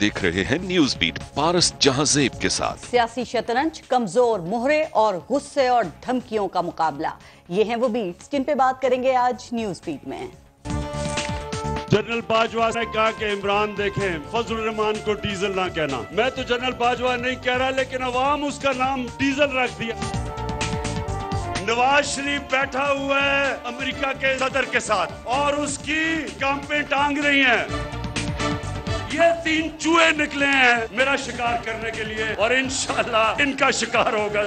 देख रहे हैं न्यूज बीट पारस जहांजेब के साथ। सियासी शतरंज, कमजोर मोहरे और गुस्से और धमकियों का मुकाबला, ये हैं वो बीट्स जिन पे बात करेंगे आज न्यूज बीट में। जनरल बाजवा ने कहा कि इमरान देखें फजल रहमान को डीजल ना कहना। मैं तो जनरल बाजवा नहीं कह रहा, लेकिन अवाम उसका नाम डीजल रख दिया। नवाज शरीफ बैठा हुआ है अमेरिका के सदर के साथ और उसकी कांपें टांग रही हैं। ये 3 चूहे निकले हैं मेरा शिकार करने के लिए और इंशाल्लाह इनका शिकार होगा।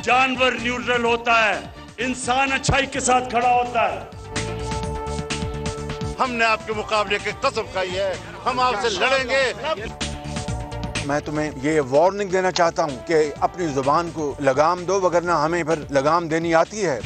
जानवर न्यूट्रल होता है, इंसान अच्छाई के साथ खड़ा होता है। हमने आपके मुकाबले की कसम खाई है, हम आपसे लड़ेंगे। मैं तुम्हें ये वार्निंग देना चाहता हूँ कि अपनी जुबान को लगाम दो, वगरना हमें फिर लगाम देनी आती है।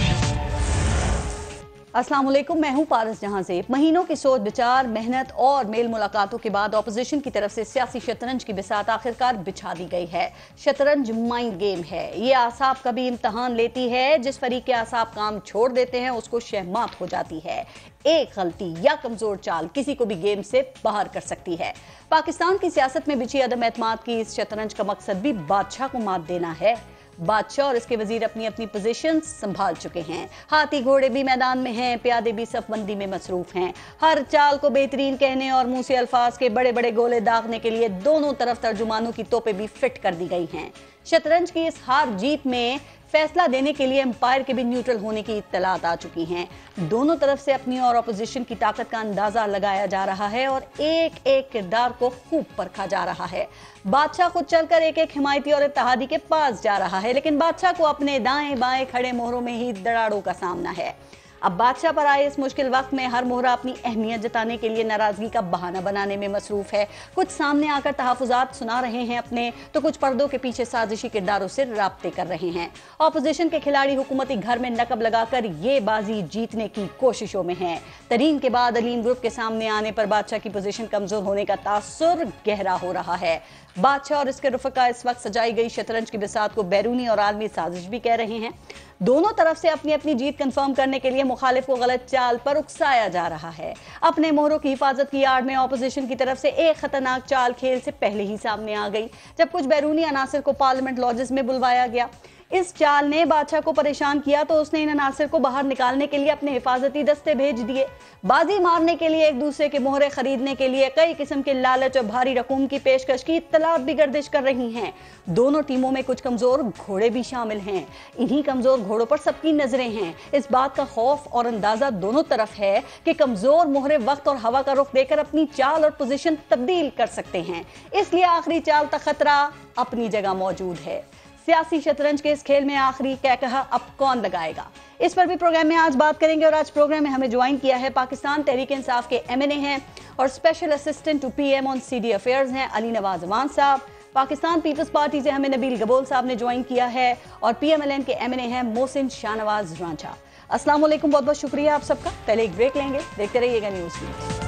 अस्सलाम वालेकुम, मैं हूं पारस जहांजेब। महीनों की सोच विचार, मेहनत और मेल मुलाकातों के बाद ऑपोजिशन की तरफ से सियासी शतरंज की बिसात आखिरकार बिछा दी गई है। शतरंज माइंड गेम है, ये आसाब का भी इम्तहान लेती है। जिस फरीक के आसाब काम छोड़ देते हैं उसको शहमात हो जाती है। एक गलती या कमजोर चाल किसी को भी गेम से बाहर कर सकती है। पाकिस्तान की सियासत में बिछी अदम एतमाद की इस शतरंज का मकसद भी बादशाह को मात देना है। बादशाह और इसके वजीर अपनी अपनी पोजीशन संभाल चुके हैं। हाथी घोड़े भी मैदान में हैं, प्यादे भी सफबंदी में मसरूफ हैं। हर चाल को बेहतरीन कहने और मुंह से अल्फाज के बड़े बड़े गोले दागने के लिए दोनों तरफ तर्जुमानों की तोपें भी फिट कर दी गई हैं। शतरंज की इस हार जीत में फैसला देने के लिए एम्पायर के भी न्यूट्रल होने की इत्तलात आ चुकी हैं। दोनों तरफ से अपनी और अपोजिशन की ताकत का अंदाजा लगाया जा रहा है और एक एक किरदार को खूब परखा जा रहा है। बादशाह खुद चलकर एक एक हिमायती और इत्तेहादी के पास जा रहा है, लेकिन बादशाह को अपने दाएं बाएं खड़े मोहरों में ही दराड़ों का सामना है। अब बादशाह पर आए इस मुश्किल वक्त में हर मोहरा अपनी अहमियत जताने के लिए नाराजगी का बहाना बनाने में मसरूफ है। कुछ सामने आकर तहफुजात सुना रहे हैं अपने, तो कुछ पर्दों के पीछे साजिशी किरदारों से राब्ते कर रहे हैं। ऑपोजिशन के खिलाड़ी हुकूमती घर में नकब लगाकर ये बाजी जीतने की कोशिशों में हैं। तरीन के बाद अलीम ग्रुप के सामने आने पर बादशाह की पोजीशन कमजोर होने का तासुर गहरा हो रहा है। बादशाह और इसके रुफका इस वक्त सजाई गई शतरंज की बिसात को बैरूनी और आलमी साजिश भी कह रहे हैं। दोनों तरफ से अपनी अपनी जीत कंफर्म करने के लिए मुखालिफ को गलत चाल पर उकसाया जा रहा है। अपने मोहरों की हिफाजत की आड़ में ऑपोजिशन की तरफ से एक खतरनाक चाल खेल से पहले ही सामने आ गई, जब कुछ बैरूनी अनासिर को पार्लियामेंट लॉजेस में बुलवाया गया। इस चाल ने बादशाह को परेशान किया तो उसने इन अनासिर को बाहर निकालने के लिए अपने हिफाजती दस्ते भेज दिए। बाजी मारने के लिए एक दूसरे के मोहरे खरीदने के लिए कई किस्म के लालच और भारी रकूम की पेशकश की इत्तलात भी गर्दिश कर रही हैं। दोनों टीमों में कुछ कमजोर घोड़े भी शामिल हैं। इन्हीं कमजोर घोड़ों पर सबकी नजरें हैं। इस बात का खौफ और अंदाजा दोनों तरफ है कि कमजोर मोहरे वक्त और हवा का रुख देकर अपनी चाल और पोजीशन तब्दील कर सकते हैं। इसलिए आखिरी चाल तक खतरा अपनी जगह मौजूद है। सियासी शतरंज के इस खेल में आखिरी कहकहा अब कौन लगाएगा, इस पर भी प्रोग्राम में आज बात करेंगे। और आज प्रोग्राम में हमें ज्वाइन किया है पाकिस्तान तहरीक इंसाफ के MNA हैं और special assistant to PM on CD affairs हैं अली नवाज अमान साहब। पाकिस्तान पीपल्स पार्टी से हमें नबील गबोल साहब ने ज्वाइन किया है और PMLN के MNA हैं मोहसिन शाहनवाज रांझा। अस्सलाम वालेकुम, बहुत बहुत शुक्रिया आप सबका। पहले एक ब्रेक लेंगे, देखते रहिएगा न्यूज़ बीट।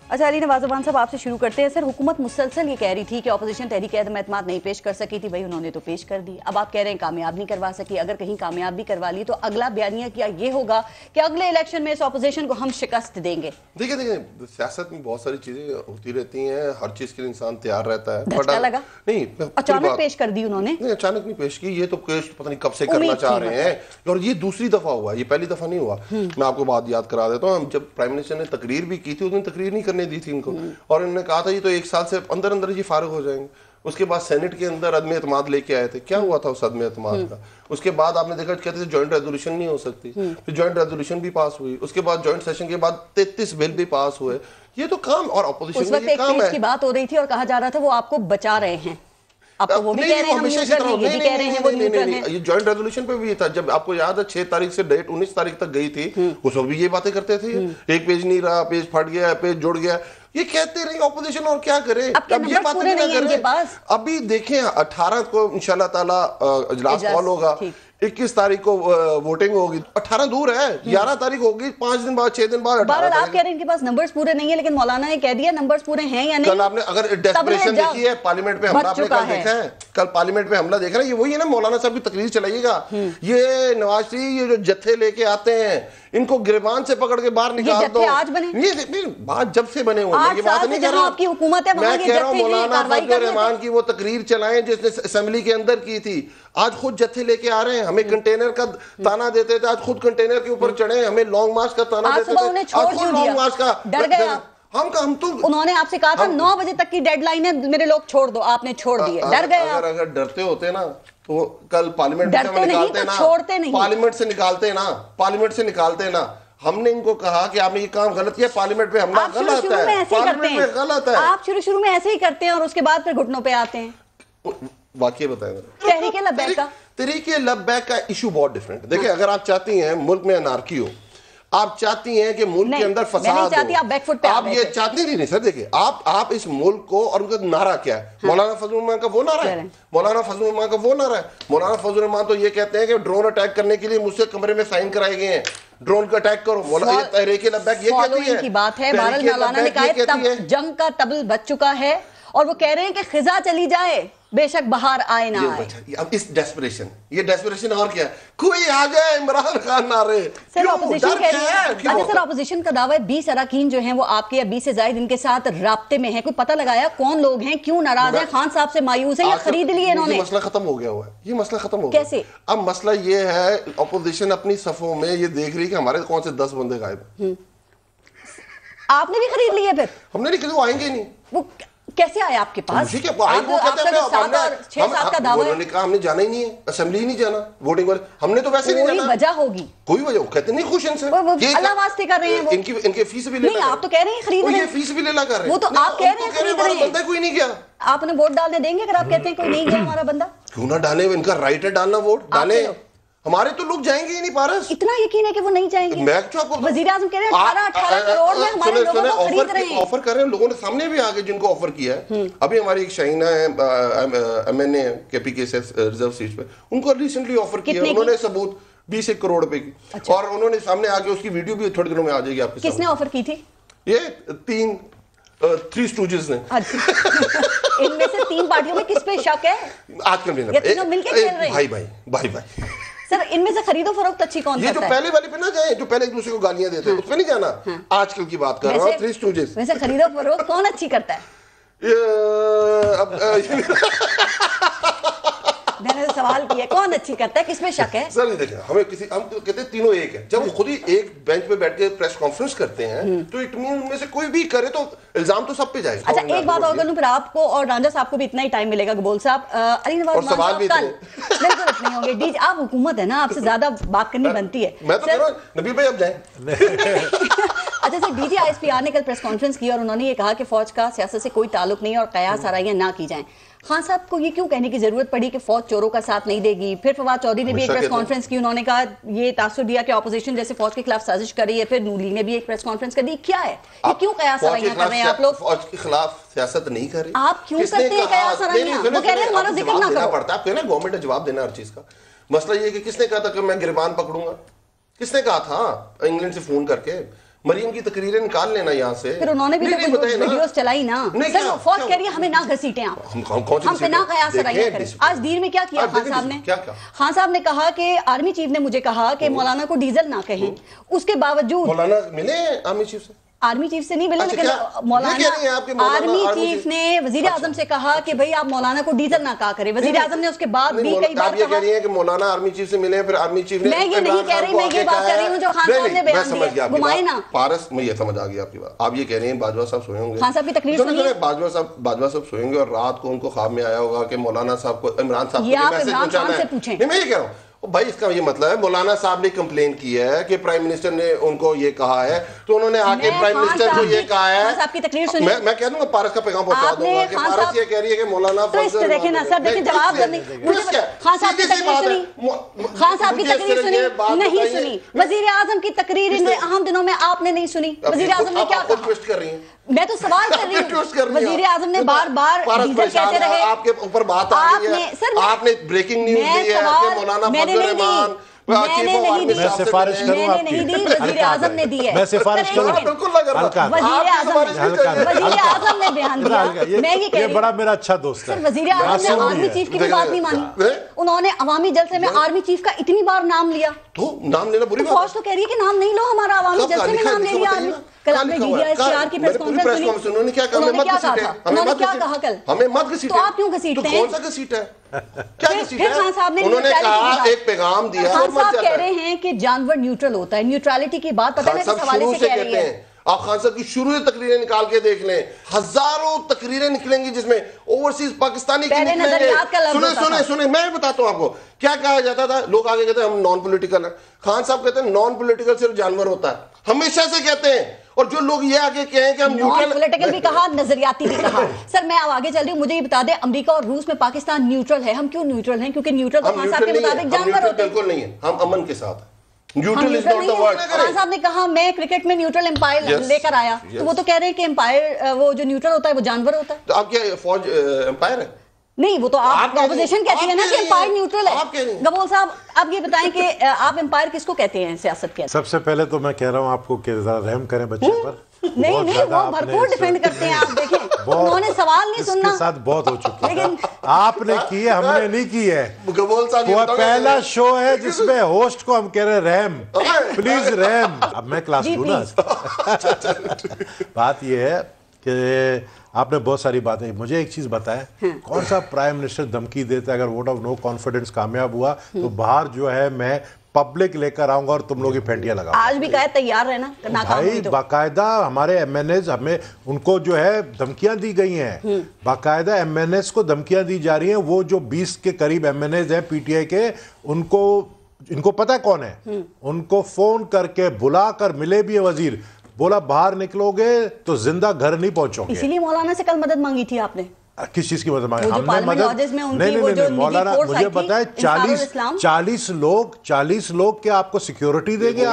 अच्छा अली नवाज अमान साहब, आपसे शुरू करते हैं। सर, हुकूमत मुसलसल ये कह रही थी कि ऑपोजिशन तहरीक अदम एतमाद नहीं पेश कर सकी थी, भाई उन्होंने तो पेश कर दी। अब आप कह रहे हैं कामयाब नहीं करवा सकी। अगर कहीं कामयाब भी करवा ली तो अगला बयानिया क्या ये होगा कि अगले इलेक्शन में इस ऑपोजिशन को हम शिकस्त देंगे? देखिए सियासत में बहुत सारी चीजें होती रहती हैं, हर चीज के लिए इंसान तैयार रहता है। धक्का लगा नहीं, अचानक पेश कर दी उन्होंने? नहीं, अचानक नहीं पेश की, ये तो पेश पता नहीं कब से करना चाह रहे हैं और ये दूसरी दफा हुआ, ये पहली दफा नहीं हुआ। मैं आपको बात याद करा देता हूँ, जब प्राइम मिनिस्टर ने तकरीर भी की थी, उसने तकरीर नहीं करने दी थी इनको और इन्होंने कहा था ये तो 1 साल से अंदर अंदर ये फारिग हो जाएंगे। उसके बाद सेनेट के अंदर अदम एतमाद लेके आए थे। क्या हुआ था उस अदम एतमाद का? उसके बाद आपने देखा कहते थे जॉइंट रेजोल्यूशन नहीं हो सकती, फिर जॉइंट रेजोल्यूशन भी पास हुई। उसके बाद जॉइंट सेशन के बाद 33 बिल भी पास हुए। ये तो काम और अपोजिशन में ये काम है। की बात हो रही थी और कहा जा रहा था वो आपको बचा रहे हैं। अब तो वो भी कह रहे हैं हम न्यूट्रल हैं, ये भी कह रहे हैं वो न्यूट्रल हैं। ये जॉइंट रेजोल्यूशन पे भी था, जब आपको याद है 6 तारीख से डेट 19 तारीख तक गई थी, उस वक्त भी ये बातें करते थे। एक पेज नहीं रहा, पेज फट गया, पेज जुड़ गया, ये कहते रहे ऑपोजिशन और क्या करे। अब ये बातें नहीं करें। अभी देखें 18 को इंशाल्लाह ताला इजलास कॉल होगा। 21 तारीख को वोटिंग होगी, 18 दूर है, 11 तारीख होगी, 5 दिन बाद 6 दिन बाद। बहरहाल आप कह रहे हैं इनके पास नंबर्स पूरे नहीं है, लेकिन मौलाना ने कह दिया नंबर्स पूरे हैं या नहीं। कल आपने अगर डेस्परेशन देखी है, पार्लियामेंट पे हमला आपने कल देखा है, कल पार्लियामेंट पे हमला देखा है, ये वही है ना, मौलाना साहब की तकरीर चलाइएगा। ये नवाज शरीफ ये जो जत्थे लेके आते हैं, इनको गिरबान से पकड़ के बाहर निकाल दो। आज बने ये बात जब से बने हुए, मैं बात नहीं कर रहा हूँ, आपकी हुकूमत है, मैं कह रहा हूँ मौलाना फजल रहमान की वो तकरीर चलाएं जिसने असेंबली के अंदर की थी। आज खुद जत्थे लेके आ रहे हैं, हमें कंटेनर का ताना देते थे, आज खुद कंटेनर के ऊपर चढ़े, हमें लॉन्ग मार्च का ताना देते थे, आज खुद लॉन्ग मार्च का। डर गए आप? हम तो उन्होंने आपसे कहा था 9 बजे तक की डेडलाइन है, मेरे लोग छोड़ दो, आपने छोड़ दिए। डर गए आप? अगर डरते होते ना तो कल पार्लियामेंट से निकालते ना, छोड़ते नहीं, पार्लियामेंट से निकालते ना। हमने इनको कहा कि आपने ये काम गलत किया, पार्लियामेंट पे हमला गलत है, पार्लियामेंट में गलत है। आप शुरू में ऐसे ही करते हैं और उसके बाद फिर घुटनों पे आते हैं। वाकई बताएं, तहरीके लब्बैक का इशू बहुत डिफरेंट। देखिए, अगर आप चाहती हैं मुल्क में अनार्की हो, आप चाहती हैं कि मुल्क के अंदर फसाद हो, आप ये चाहती नहीं सर। देखिए, आप इस मुल्क को, और उनका नारा क्या है? मौलाना फजल रहमान का वो नारा है, मौलाना फजल रहमान तो ये कहते हैं कि ड्रोन अटैक करने के लिए मुझसे कमरे में साइन कराए गए हैं, ड्रोन का अटैक करो। तहरीके लब्बैक ये कहती है, की बात है। मौलाना ने कहा जंग का तबल बच चुका है और वो कह रहे हैं कि खिजा चली जाए, बेशक बाहर आए ना आए। अब इस डेस्परेशन और क्या है? कोई आ जाए, इमरान खान ना रहे। सर ऑपोजिशन कह रही है, सर ऑपोजिशन का दावा है 20 अरकान जो हैं वो आपके या 20 से ज्यादा इनके साथ राब्ते में हैं। कोई पता लगाया कौन लोग हैं, क्यों नाराज हैं, खान साहब से मायूस है या खरीद लिए इन्होंने? मसला खत्म हो गया हुआ है, ये मसला खत्म हो गया। कैसे? अब मसला ये है, ऑपोजिशन अपनी सफों में ये देख रही है कि हमारे कौन से 10 बंदे गायब। आपने भी खरीद लिए? फिर हमने नहीं खरीद, वो आएंगे नहीं। वो कैसे आए आपके पास? हमने कहा हमने जाना ही नहीं है, असेंबली नहीं जाना, वोटिंग वाले हमने तो वैसे नहीं जाना। कोई वजह होगी, कोई वजह कहते नहीं, खुश इनसे अल्लाह वास्ते कर रहे हैं वो। इनके फीस भी ले, आप तो कह रहे हैं खरीद रहे हैं, फीस भी लेला कर रहे हैं। वो तो आप कह रहे हैं खरीद रहे हैं, कोई नहीं गया। आपने वोट डालने देंगे अगर आप कहते हैं कोई नहीं गया हमारा बंदा? क्यों ना डाले, इनका राइट है डालना, वोट डाले। हमारे तो लोग जाएंगे ही नहीं पारस। इतना यकीन है कि वो नहीं जाएंगे? वजीर आजम कह रहे हैं 18 करोड़ में हमारे लोगों को खरीद रहे हैं, ऑफर कर रहे हैं। लोगों ने सामने भी आगे जिनको ऑफर किया है, अभी हमारी एक शाहीना है MNA KPK से रिजर्व सीट पे, उनको रिसेंटली ऑफर किया, उन्होंने सबूत 20 करोड़ रुपए की। अच्छा। और उन्होंने सामने आके उसकी वीडियो भी थोड़े दिनों में आ जाएगी आपके। किसने ऑफर की थी? ये 3 स्टूजेस ने। इनमें से 3 पार्टियों में किस पे शक है? आजकल मिलकर खेल रहे हैं भाई। सर इनमें से खरीदो फरोख्त अच्छी कौन ये जो पहले वाले पे ना जाए, जो पहले एक दूसरे को गालियां देते हैं, उस पे नहीं जाना। आजकल की बात कर रहा हूँ, 3 स्टूजेस। वैसे खरीदो फरोख्त कौन अच्छी करता है? मैंने सवाल किया कौन अच्छी करता है, किसमें शक है? सर देखिए, हम तो कहते हैं तीनों एक है। जब वो खुद ही एक बेंच पे बैठ के प्रेस कॉन्फ्रेंस करते हैं तो इट मीन उनमें से कोई भी करे तो इल्जाम तो सब पे जाएगा। अच्छा एक बात और कर लूं, फिर आपको और रांझा साहब को भी इतना ही टाइम मिलेगा। कबूल साहब, अली नवाज सवाल भी कल बिल्कुल इतने होंगे। डीज आप हुकूमत है ना, आपसे ज्यादा बात करनी बनती है। मैं तो कह रहा हूं नबील भाई अब जाएं। अच्छा सर, DG ISPR ने कल प्रेस कॉन्फ्रेंस की और उन्होंने ये कहा कि फौज का सियासत से कोई ताल्लुक नहीं है और कयास आराइयां ना की जाएं। खान साहब को ये क्यों कहने की जरूरत पड़ी कि फौज चोरों का साथ नहीं देगी? फिर फवाद चौधरी ने भी एक प्रेस कॉन्फ्रेंस की, उन्होंने कहा ये तासुर दिया कि ऑपोजिशन जैसे फौज के खिलाफ साजिश कर रही है। फिर नूली ने भी एक प्रेस कॉन्फ्रेंस कर दी। क्या है ये, क्यों कयास आराइयां कर रहे हैं आप लोग? फौज के खिलाफ सियासत नहीं कर रही, आप क्यों करते हैं कयास आराइयां? वो कह रहे हैं हमारा जिक्र ना करो। पड़ता है आपको ना, गवर्नमेंट ने जवाब देना हर चीज का। मसला ये कि किसने कहा था कि मैं गिरबान पकड़ूंगा? किसने कहा था? इंग्लैंड से फोन करके मरियम की तकरीरें निकाल लेना यहाँ से। फिर उन्होंने भी तो कुछ वीडियोस चलाई ना। सर फौज कह रही है हमें ना घसीटें आप, हम पे ना कयास आराइयां करें। आज दीर में क्या किया खान साहब ने? खान साहब ने कहा कि आर्मी चीफ ने मुझे कहा कि मौलाना को डीजल ना कहें, उसके बावजूद मौलाना मिले आर्मी चीफ से? आर्मी चीफ से नहीं मिला, लेकिन मौलाना आर्मी चीफ ने वजीर आजम से कहा कि भाई आप मौलाना को डीजल ना कहा करें। वजीर आजम ने उसके बाद भी कई बार ये कह रही है कि मौलाना आर्मी चीफ से मिले, फिर आर्मी चीफ ने। मैं ये नहीं कह रही, मैं ये बात कर रही हूं जो खान साहब ने बयान दिया, घुमाए ना। पारस में ये समझ आ गई आपकी बात। आप ये कह रहे हैं बाजवा साहब सोए होंगे, खान साहब की तकरीर सुनिए। बाजवा साहब सोए होंगे और रात को उनको ख्वाब में आया होगा कि मौलाना साहब को इमरान साहब को मैसेज पहुंचाना है। नहीं मैं ये कह रहा हूँ भाई, इसका ये मतलब है मौलाना साहब ने कंप्लेन की है कि प्राइम मिनिस्टर ने उनको ये कहा है, तो उन्होंने आके प्राइम मिनिस्टर को ये कहा है। मैं कह दूंगा, पारस का पैगाम पहुंचा दूंगा कि पारस ये कह रही है कि मौलाना देखिए ना सर, देखिए जवाब करने खान साहब की तकरीर सुनी, खान साहब की तकरीर सुनी नहीं सुनी? वजीर आजम की तकरीर इन अहम दिनों में आपने नहीं सुनी? वजीर आजम ने क्या कहा? ट्विस्ट कर रही है میں تو سوال کر رہی ہوں. وزیر اعظم نے بار بار ڈیزل کہتے رہے, آپ کے اوپر بات آ رہی ہے, آپ نے بریکنگ نیوز دی ہے کہ مولانا فضل الرحمان میں سفارش کروں آپ کی, وزیر اعظم نے دی ہے, میں سفارش کروں, وزیر اعظم نے بیان دیا. میں یہ کہہ رہی ہوں, یہ بڑا میرا اچھا دوست ہے. وزیر اعظم نے آرمی چیف کی بھی بات نہیں مانی, انہوں نے عوامی جلسے میں آرمی چیف کا اتنی بار نام لیا. تو نام لینا بری بات ہے. فوج تو کہہ رہی ہے کہ نام نہیں لو, ہمارا عوامی جلسے میں نام لے لیا آرمی. کل آپ نے DDISPR کی پریس کانفرنس سنی, انہوں نے کیا کہا, انہوں نے کیا کہا کل, ہمیں مت گھسیٹیں. تو آپ کیوں گھسیٹتے ہیں؟ کون سا گھسیٹا ہے, کیا گھسیٹا پھر خان صاحب ہے؟ انہوں نے کہا ایک پیغام دیا, خان صاحب کہہ رہے ہیں کہ جانور نیوٹرل ہوتا ہے. نیوٹرالٹی کی بات پتہ ہے کس حوالے سے کہہ رہی ہے. آپ خان صاحب کی شروع سے تقریریں نکال کے دیکھ لیں, ہزاروں تقریریں نکلیں گی جس میں اوورسیز پاکستانی کی نکلیں گے. سنیں میں بتاتا ہوں آپ کو کیا کہا جاتا تھا. لوگ آگے کہتے ہیں ہم نان پولیٹیکل ہیں, خان صاحب کہتے ہیں نان پولیٹیکل صرف جانور ہوتا ہے, ہمیشہ سے کہتے ہیں. اور جو لوگ یہ آگے کہیں کہ ہم نان پولیٹیکل بھی کہا, نظریاتی بھی کہا. سر میں اب آگے چل رہی ہوں, مجھے یہ بتا دیں امریکہ اور روس میں پاکستان نیوٹرل ہے. ہم کیوں نیوٹرل ہیں؟ کیونکہ نیوٹرل تو خان صاحب کے مطابق جانور ہوتے ہیں. بالکل نہیں ہے, ہم امن کے ساتھ. خان صاحب نے کہا میں کرکٹ میں نیوٹرل امپائر لے کر آیا, تو وہ تو کہہ رہے ہیں کہ امپائر وہ جو نیوٹرل ہوتا ہے وہ جانور ہوتا ہے. تو آپ کیا فوج امپائر ہے؟ نہیں, وہ تو آپ اپوزیشن کہتی ہے نا کہ امپائر نیوٹرل ہے. گبول صاحب آپ یہ بتائیں کہ آپ امپائر کس کو کہتے ہیں سیاست کے؟ سب سے پہلے تو میں کہہ رہا ہوں آپ کو کہ ذرا رحم کریں بچے پر. نہیں نہیں, وہ بھرپور ڈیفینڈ کرتے ہیں. آپ دیکھیں انہوں نے سوال نہیں سننا, اس کے ساتھ بہت ہو چکی ہے. آپ نے کی ہے, ہم نے نہیں کی ہے. وہ پہلا شو ہے جس میں ہوسٹ کو ہم کہہ رہے رحم, پلیز رحم. اب میں کلاس لوں نا. بات یہ ہے کہ آپ نے بہت ساری باتیں, مجھے ایک چیز بتائیں, کون سا پرائم منسٹر دھمکی دیتا ہے اگر ووٹ آف نو کانفیڈنس کامیاب ہوا تو باہر جو ہے میں پبلک لے کر آؤں گا اور تم لوگ کی پھینٹیاں لگاؤں گا. آج بھی کہا تیار رہنا, بھائی باقاعدہ ہمارے ایم این ایز, ہمیں ان کو جو ہے دھمکیاں دی گئی ہیں, باقاعدہ ایم این ایز کو دھمکیاں دی جا رہی ہیں. وہ جو 20 کے قریب ایم این ایز ہیں پی ٹی آئی کے, ان کو پتہ ہے کون ہے, ان کو فون کر کے بلا کر ملے بھی ہے وزیر, بولا باہر نکلو گے تو زندہ گھر نہیں پہنچو گے. اسی لیے مولانا سے کل مدد مانگی تھی آپ نے. کس چیز کی مدد مانگی؟ ہم نے مدد نہیں, مولانا مجھے بتائے 40 لوگ کیا آپ کو سیکیورٹی دیں گے؟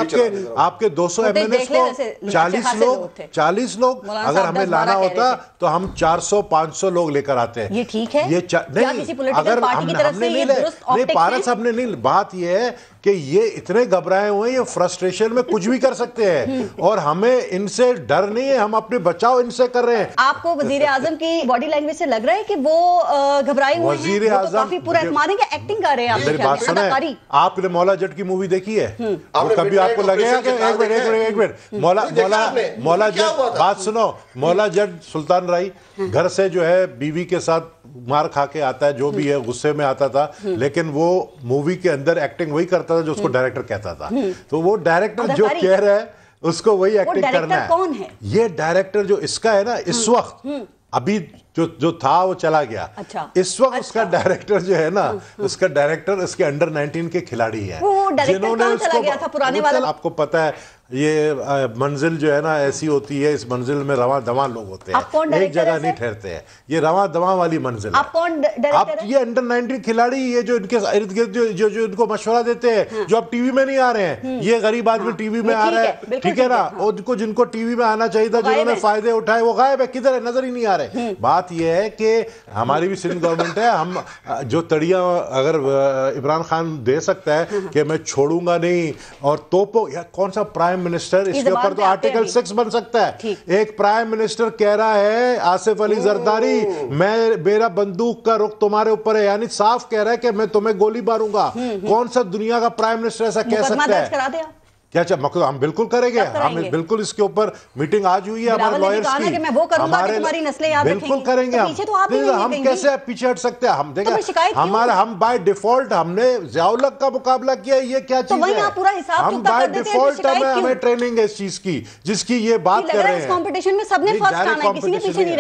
آپ کے 200 ایم این ایس کو 40 لوگ اگر ہمیں لانا ہوتا تو ہم 400-500 لوگ لے کر آتے ہیں. یہ ٹھیک ہے, نہیں اگر ہم نے نہیں لے, پارس صاحب نے نہیں. بات یہ ہے کہ یہ اتنے گھبرائے ہوئے ہیں, یہ فرسٹریشن میں کچھ بھی کر سکتے ہیں اور ہمیں ان سے ڈر نہیں ہے, ہم اپنے بچاؤ ان سے کر رہے ہیں. آپ کو وزیر اعظم کی باڈی لینگویج سے لگ رہا ہے کہ وہ گھبرائے ہوئے ہیں؟ وزیر اعظم کافی پورا اعتماد ہے کہ ایکٹنگ کر رہے ہیں. میری بات سنیں, آپ نے مولا جٹ کی مووی دیکھی ہے کبھی؟ آپ کو لگے گا کہ ایک منٹ مولا جٹ, بات سنو, مولا جٹ سلطان رائی گھر سے جو ہے بیوی کے ساتھ مار کھا کے آتا ہے, جو بھی ہے غصے میں آتا تھا, لیکن وہ مووی کے اندر ایکٹنگ وہی کرتا تھا جو اس کو ڈائریکٹر کہتا تھا. تو وہ ڈائریکٹر جو کہہ رہا ہے اس کو وہی ایکٹنگ کرنا ہے. کون ہے یہ ڈائریکٹر جو اس کا ہے نا اس وقت, ابھی جو تھا وہ چلا گیا, اس وقت اس کا ڈائریکٹر جو ہے نا, اس کا ڈائریکٹر اس کے انڈر 19 کے کھلاڑی ہیں جنہوں نے اس کو, آپ کو پتا ہے یہ منزل جو ہے نا ایسی ہوتی ہے, اس منزل میں رواں دواں لوگ ہوتے ہیں, ایک جگہ نہیں ٹھہرتے ہیں, یہ رواں دواں والی منزل ہے. اب یہ انڈر 19 کھلاڑی, یہ جو ان کے ارد گرد جو ان کو مشورہ دیتے ہیں, جو اب ٹی وی میں نہیں آ رہے ہیں, یہ غریب آدمی ٹی وی میں آ رہا ہے, ٹھیک ہے نا, جن کو ٹی وی میں آنا چاہیے تھا, جنہوں نے فائدے اٹھائے وہ غائب ہے, کدھر ہے, نظر ہی نہیں آ رہے. بات یہ ہے کہ ہماری بھی سندھ گورنمنٹ ہے, ہم جو تڑیاں اگر عمران خان دے سکتا ہے کہ میں چھوڑوں گا نہیں, اور توپو, کون سا پرائم منسٹر, اس کے اوپر تو آرٹیکل 6 بن سکتا ہے. ایک پرائم منسٹر کہہ رہا ہے آصف علی زرداری, میرا بندوق کا رخ تمہارے اوپر ہے, یعنی صاف کہہ رہا ہے کہ میں تمہیں گولی ماروں گا. کون سا دنیا کا پرائم منسٹر ایسا کہہ سکتا ہے؟ کیا ہم بالکل کریں گے, ہم بالکل اس کے اوپر میٹنگ آج ہوئی ہے ہمارے لائرز کی, بالکل کریں گے. ہم کیسے پیچھے ہٹ سکتے ہیں؟ ہم دیکھیں ہم بائی ڈیفالٹ ہم نے ضیاء الحق کا مقابلہ کیا, یہ کیا چیز ہے؟ ہم بائی ڈیفالٹ ہمیں ٹریننگ ہے اس چیز کی جس کی یہ بات کر رہے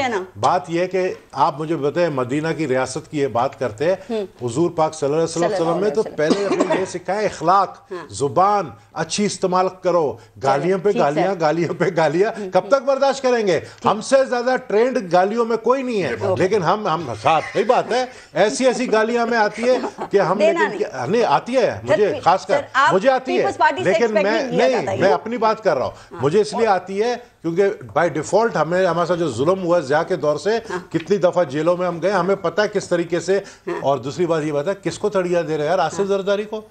ہیں. بات یہ کہ آپ مجھے بتائیں, مدینہ کی ریاست کی یہ بات کرتے ہیں, حضور پاک صلی اللہ علیہ وسلم نے تو پہلے اپنے یہ سکھایا اخلاق, زبان, اچھی इस्तेमाल करो, गालियों पे गालियां, गालियों पे गालियां, कब तक बर्दाश्त करेंगे? हमसे ज्यादा ट्रेंड गालियों में कोई नहीं है, लेकिन हम साथ, सही बात है, ऐसी गालियां हमें आती है कि हम, लेकिन नहीं आती है मुझे, खासकर मुझे आती है, लेकिन मैं अपनी बात कर रहा हूं, मुझे इसलिए आती है क्योंकि बाय डिफॉल्ट हमारे साथ जो जुल्म हुआ ज़िया के दौर से, कितनी दफा जेलों में हम गए, हमें पता है किस तरीके से। और दूसरी बात ये बात है, किसको तड़िया दे रहे हैं यार? आसिफ जरदारी को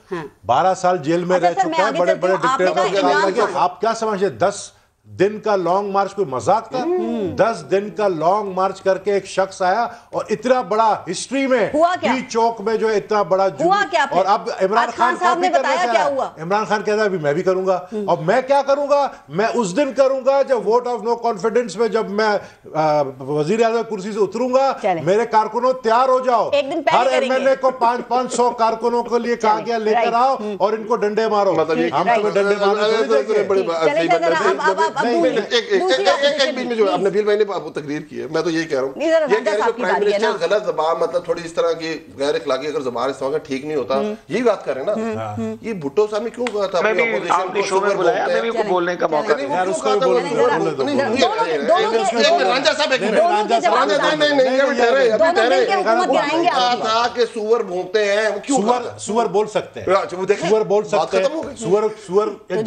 12 साल जेल में रह चुका है, बड़े बड़े डिक्टेटर। आप क्या समझे 10 दिन का लॉन्ग मार्च कोई मजाक था? 10 दिन का लॉन्ग मार्च करके एक शख्स आया और इतना बड़ा हिस्ट्री में की चौक में जो है इतना बड़ा और अब इमरान खान कॉपी करने से आया। इमरान खान कहता है अभी मैं भी करूंगा, और मैं क्या करूंगा? मैं उस दिन करूंगा जब वोट ऑफ नो कॉन्फिडेंस में, जब मैं वजीर आज़म कुर्सी से उतरूंगा, मेरे कारकुनों तैयार हो जाओ, हर एमएलए को 500 कारकुनों के लिए कहा गया लेकर आओ और इनको डंडे मारो। हम तुम्हें डंडे मारो। एक बीच में जो अपने नबील भाई ने तकरीर की है, मैं तो यही कह रहा हूँ, ये कह रहे प्राइम मिनिस्टर गलत ज़बान, मतलब थोड़ी इस तरह की गैर इखलाकी अगर ज़बान इस्तेमाल का ठीक नहीं होता, यही बात कर रहे हैं ना। ये भुट्टो साहब ने क्यों कहा था अपनी अपोजिशन को शो में बुलाया? मैं भी को बोलने का मौका नहीं, यार उसको भी बोलने दो। रांझा साहब एक मिनट, था कि सुअर भौंकते हैं, क्यों? सुअर बोल सकते हैं, सुअर बोल सकते हैं, सुअर एक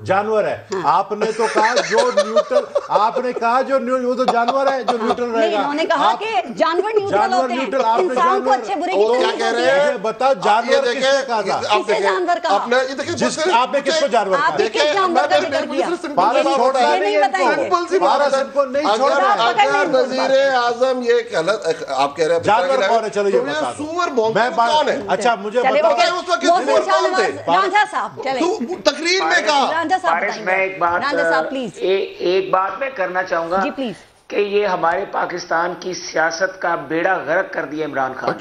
जानवर है। आपने तो कहा जो न्यूट्रल, आपने कहा जो वो तो जानवर है जो न्यूट्रल रहेगा। उन्होंने कहा कि जानवर न्यूट्रल होते हैं, इंसान को अच्छे बुरे की क्या कह रहे हैं? बताओ जानवर किसने कहा था? किसने जानवर कहा? आपने आपने किसको जानवर कहा? देखिए जानवर का जिक्र किया, पारस छोड़ रहा है, नहीं बताएंगे, पारस इनको नहीं छोड़ रहा है। अगर वजीर आजम ये गलत आप कह रहे हैं, जानवर कौन है? चलो ये बता दो, सुअर कौन है? अच्छा मुझे बताओ उस वक्त सुअर कौन थे? रांझा साहब चले तकरीर में कहा। रांझा साहब मैं एक बात मैं करना चाहूंगा कि ये हमारे पाकिस्तान की सियासत का बेड़ा गर्क कर दिया इमरान खान।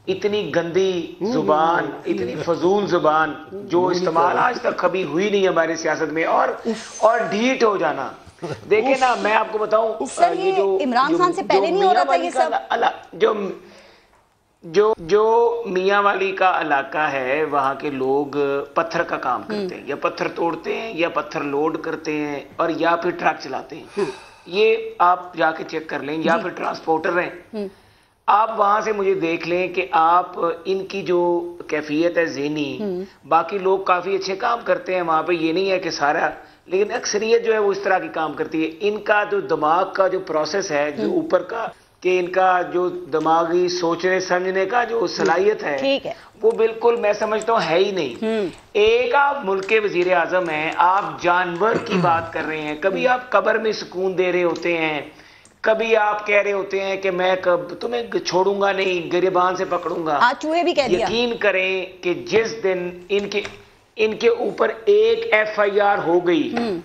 इतनी गंदी जुबान, इतनी फजूल जुबान जो इस्तेमाल आज तक कभी हुई नहीं हमारी सियासत में, और ढीठ हो जाना। देखे ना, मैं आपको बताऊं, ये जो इमरान खान से पहले नहीं हो रहा था ये सब। जो मियाँ वाली का इलाका है, वहाँ के लोग पत्थर का काम करते हैं, या पत्थर तोड़ते हैं, या पत्थर लोड करते हैं, और या फिर ट्रक चलाते हैं। ये आप जाके चेक कर लें, या फिर ट्रांसपोर्टर हैं। आप वहाँ से मुझे देख लें कि आप इनकी जो कैफियत है ज़हनी, बाकी लोग काफ़ी अच्छे काम करते हैं वहाँ पे, ये नहीं है कि सारा, लेकिन अक्सरियत जो है वो इस तरह की काम करती है। इनका जो दिमाग का जो प्रोसेस है, जो ऊपर का, कि इनका जो दिमागी सोचने समझने का जो सलाहियत है, वो बिल्कुल मैं समझता हूँ है ही नहीं। एक आप मुल्क के वजीर आजम हैं, आप जानवर की बात कर रहे हैं। कभी आप कब्र में सुकून दे रहे होते हैं, कभी आप कह रहे होते हैं कि मैं कब तुम्हें छोड़ूंगा नहीं, गिरबान से पकड़ूंगा। चूहे भी कह दिया। यकीन करें कि जिस दिन इनके ऊपर एक FIR हो गई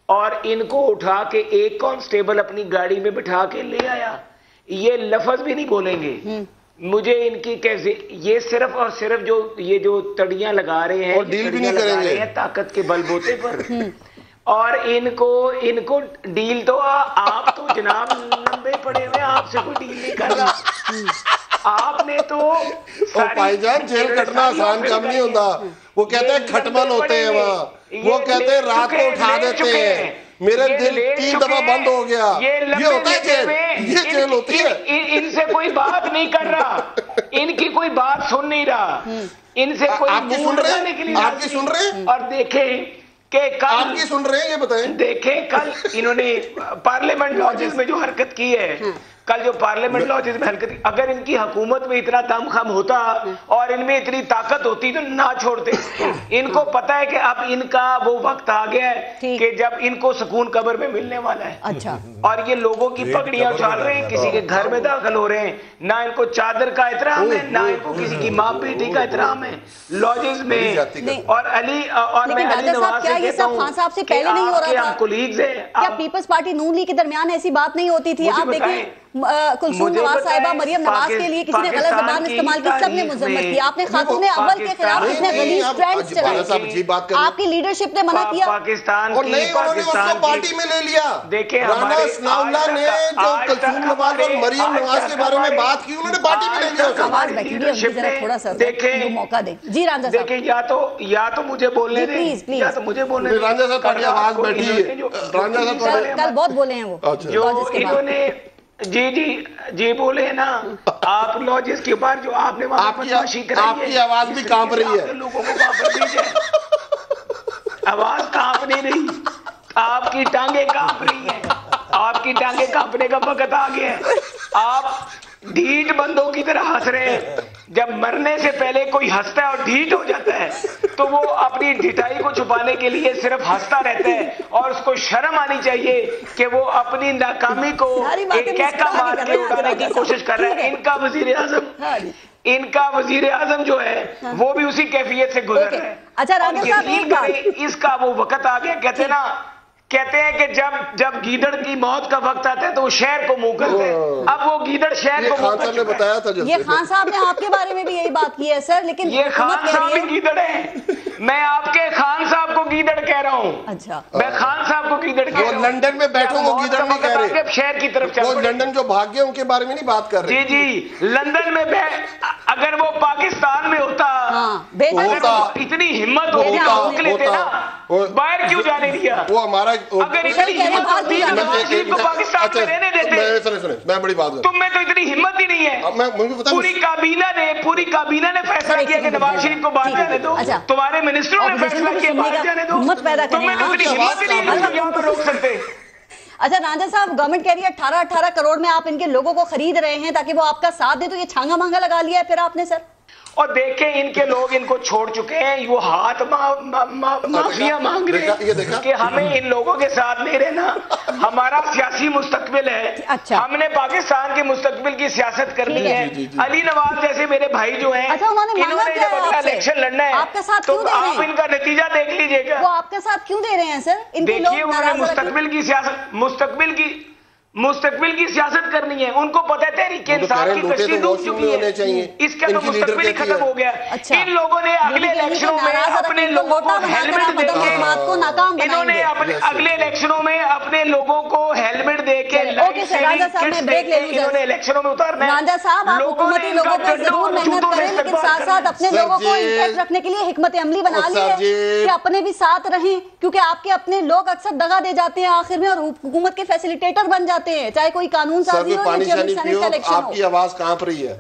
और इनको उठा के एक कांस्टेबल अपनी गाड़ी में बिठा के ले आया, ये लफ्ज भी नहीं बोलेंगे। मुझे इनकी कैसे, ये सिर्फ और सिर्फ जो तड़ियां लगा रहे हैं, और डील भी नहीं करेंगे ताकत के बलबूते पर। और इनको डील तो आप तो जनाब लंबे पड़े हुए, आपसे कोई डील नहीं कर रहा। आपने तो भाईजान जेल कटना आसान काम नहीं होता। वो कहते हैं खटमल होते हैं वहाँ, वो कहते हैं रात को उठा देते हैं, मेरा दिल 3 दफा बंद हो गया। ये होता है जेल, ये जेल होती है। इनसे कोई बात नहीं कर रहा, इनकी कोई बात सुन नहीं रहा, इनसे कोई आपकी सुन रहे हैं, आपकी सुन रहे हैं, और देखें कि कल आपकी सुन रहे हैं, ये बताएं। देखें कल इन्होंने पार्लियामेंट लॉजेस में जो हरकत की है, कल जो पार्लियामेंट लॉजेस में हरकत, अगर इनकी हुकूमत में इतना दमखम होता और इनमें इतनी ताकत होती तो ना छोड़ते। इनको पता है कि अब इनका वो वक्त आ गया है कि जब इनको सुकून कब्र में मिलने वाला है। अच्छा। और ये लोगों की पगड़ियां उछाल रहे हैं, किसी के घर में दाखिल हो रहे हैं, ना इनको चादर का एहतराम है, ना इनको किसी की माँ बेटी का एहतराम है लॉजेस में। और अली और मैं अली नवाज से कहता हूं, खान साहब से पहले नहीं हो रहा था, कोलीग्स हैं, क्या पीपल्स पार्टी नून लीग के दरमियान ऐसी बात नहीं होती थी? आप देखें कुलसूम नवाज साहिबा, मरियम नवाज के लिए किसी ने गलत ज़बान इस्तेमाल की, सबने मजम्मत की। आपने खातून अव्वल के खिलाफ कितने गलीज ट्रेंड्स चलाए, आपकी लीडरशिप ने मना किया पाकिस्तान और नहीं, उन्होंने उसको पार्टी में ले लिया। देखिए राना सनाउल्लाह ने जो कुलसूम नवाज और मरियम नवाज के बारे में बात की, उन्होंने पार्टी में ले लिया। आवाज बैठी है, थोड़ा सा देखें, मौका दे जी रांझा साहब। देखिए या तो मुझे बोलने दें, या तो मुझे बोलने दें। रांझा साहब की आवाज बैठी है, रांझा साहब कल बहुत बोले हैं वो, जो इन्होंने जी बोले ना आप लॉजिस के ऊपर जो आपने आपकी आवाज भी कांप रही है, लोगों को कांप रही है, आवाज कांप नहीं रही, आपकी टांगे कांप रही है, आपकी टांगे कांपने का वक्त आ गया है। आप ढीठ बंदों की तरह हंस रहे हैं। जब मरने से पहले कोई हंसता है और ढीठ हो जाता है तो वो अपनी ढिठाई को छुपाने के लिए सिर्फ हंसता रहता है, और उसको शर्म आनी चाहिए कि वो अपनी नाकामी को एक कहका मार के उड़ाने की कोशिश कर रहा है। इनका वजीर आजम जो है वो भी उसी कैफियत से गुजर रहा है। अच्छा रांझा साहब, एक बात, इसका वो वक्त आ गया। कहते हैं कि जब गीदड़ की मौत का वक्त आता है तो वो शहर को मुंह करते हैं। अब वो गीदड़ शहर को मुंह ने बताया था। ये खान साहब ने आपके बारे में भी यही बात की है सर, लेकिन ये खान साहब भी गीदड़ है। मैं आपके खान साहब को गीदड़ कह रहा हूँ। अच्छा, मैं खान साहब को गीदड़ कह रहा हूँ। लंदन में बैठो वो गीदड़ नहीं कह रहे, शहर की तरफ वो लंदन जो भाग गए उनके बारे में नहीं बात कर रहे। जी लंदन में अगर वो पाकिस्तान में होता, इतनी हिम्मत होती लेते ना, बाहर क्यों जाने दिया? वो हमारा अगर इतनी हिम्मत होती है नवाज शरीफ को पाकिस्तान में रहने देते। सुने मैं बड़ी बात तुम में तो इतनी हिम्मत ही नहीं है। पूरी काबीना ने फैसला किया कि नवाज शरीफ को बाहर जाने दो, तुम्हारे मिनिस्टरों ने फैसला किया बाहर जाने दो, तुम्हें तो इतनी हिम्मत ही नहीं है यहाँ पर रोक सकते। अच्छा रांझा साहब, गवर्नमेंट कह रही है 18 करोड़ में आप इनके लोगों को खरीद रहे हैं ताकि वो आपका साथ दे, तो ये छांगा मांगा लगा लिया है फिर आपने सर? और देखें इनके लोग इनको छोड़ चुके हैं, वो हाथ माफिया मांग रहे हैं कि हमें इन लोगों के साथ नहीं रहना, हमारा सियासी मुस्तकबिल है। अच्छा, हमने पाकिस्तान के मुस्तकबिल की सियासत करनी है। अली नवाज जैसे मेरे भाई जो हैं, इन्होंने जब अपना इलेक्शन लड़ना है आपका साथ तो आप इनका नतीजा देख लीजिएगा। वो आपका साथ क्यों दे रहे हैं सर? देखिए उन्होंने मुस्तकबिल की सियासत करनी है। उनको पता है तहरीक इंसाफ की तशरीह डूब चुकी है, इसका तो मुस्तकबिल ही खत्म हो गया। इन लोगों ने अगले इलेक्शनों में अपने लोगों को हेलमेट देके, इन्होंने अपने अगले इलेक्शनों में अपने लोगों को हेलमेट देके इन्होंने इलेक्शनों में उतारना है। रांझा साहब, आप हुकूमती लोगों पर जरूर मेहनत करें, लेकिन साथ साथ अपने लोगों को इंटैक्ट रखने के लिए हिकमत अमली बना ली है कि अपने भी साथ रहें, क्योंकि आपके अपने लोग अक्सर दगा दे जाते हैं आखिर में और हुकूमत के फैसिलिटेटर बन जाते हैं, चाहे कोई कानून साजी हो या सेनेट का इलेक्शन हो। आपकी आवाज कांप रही है।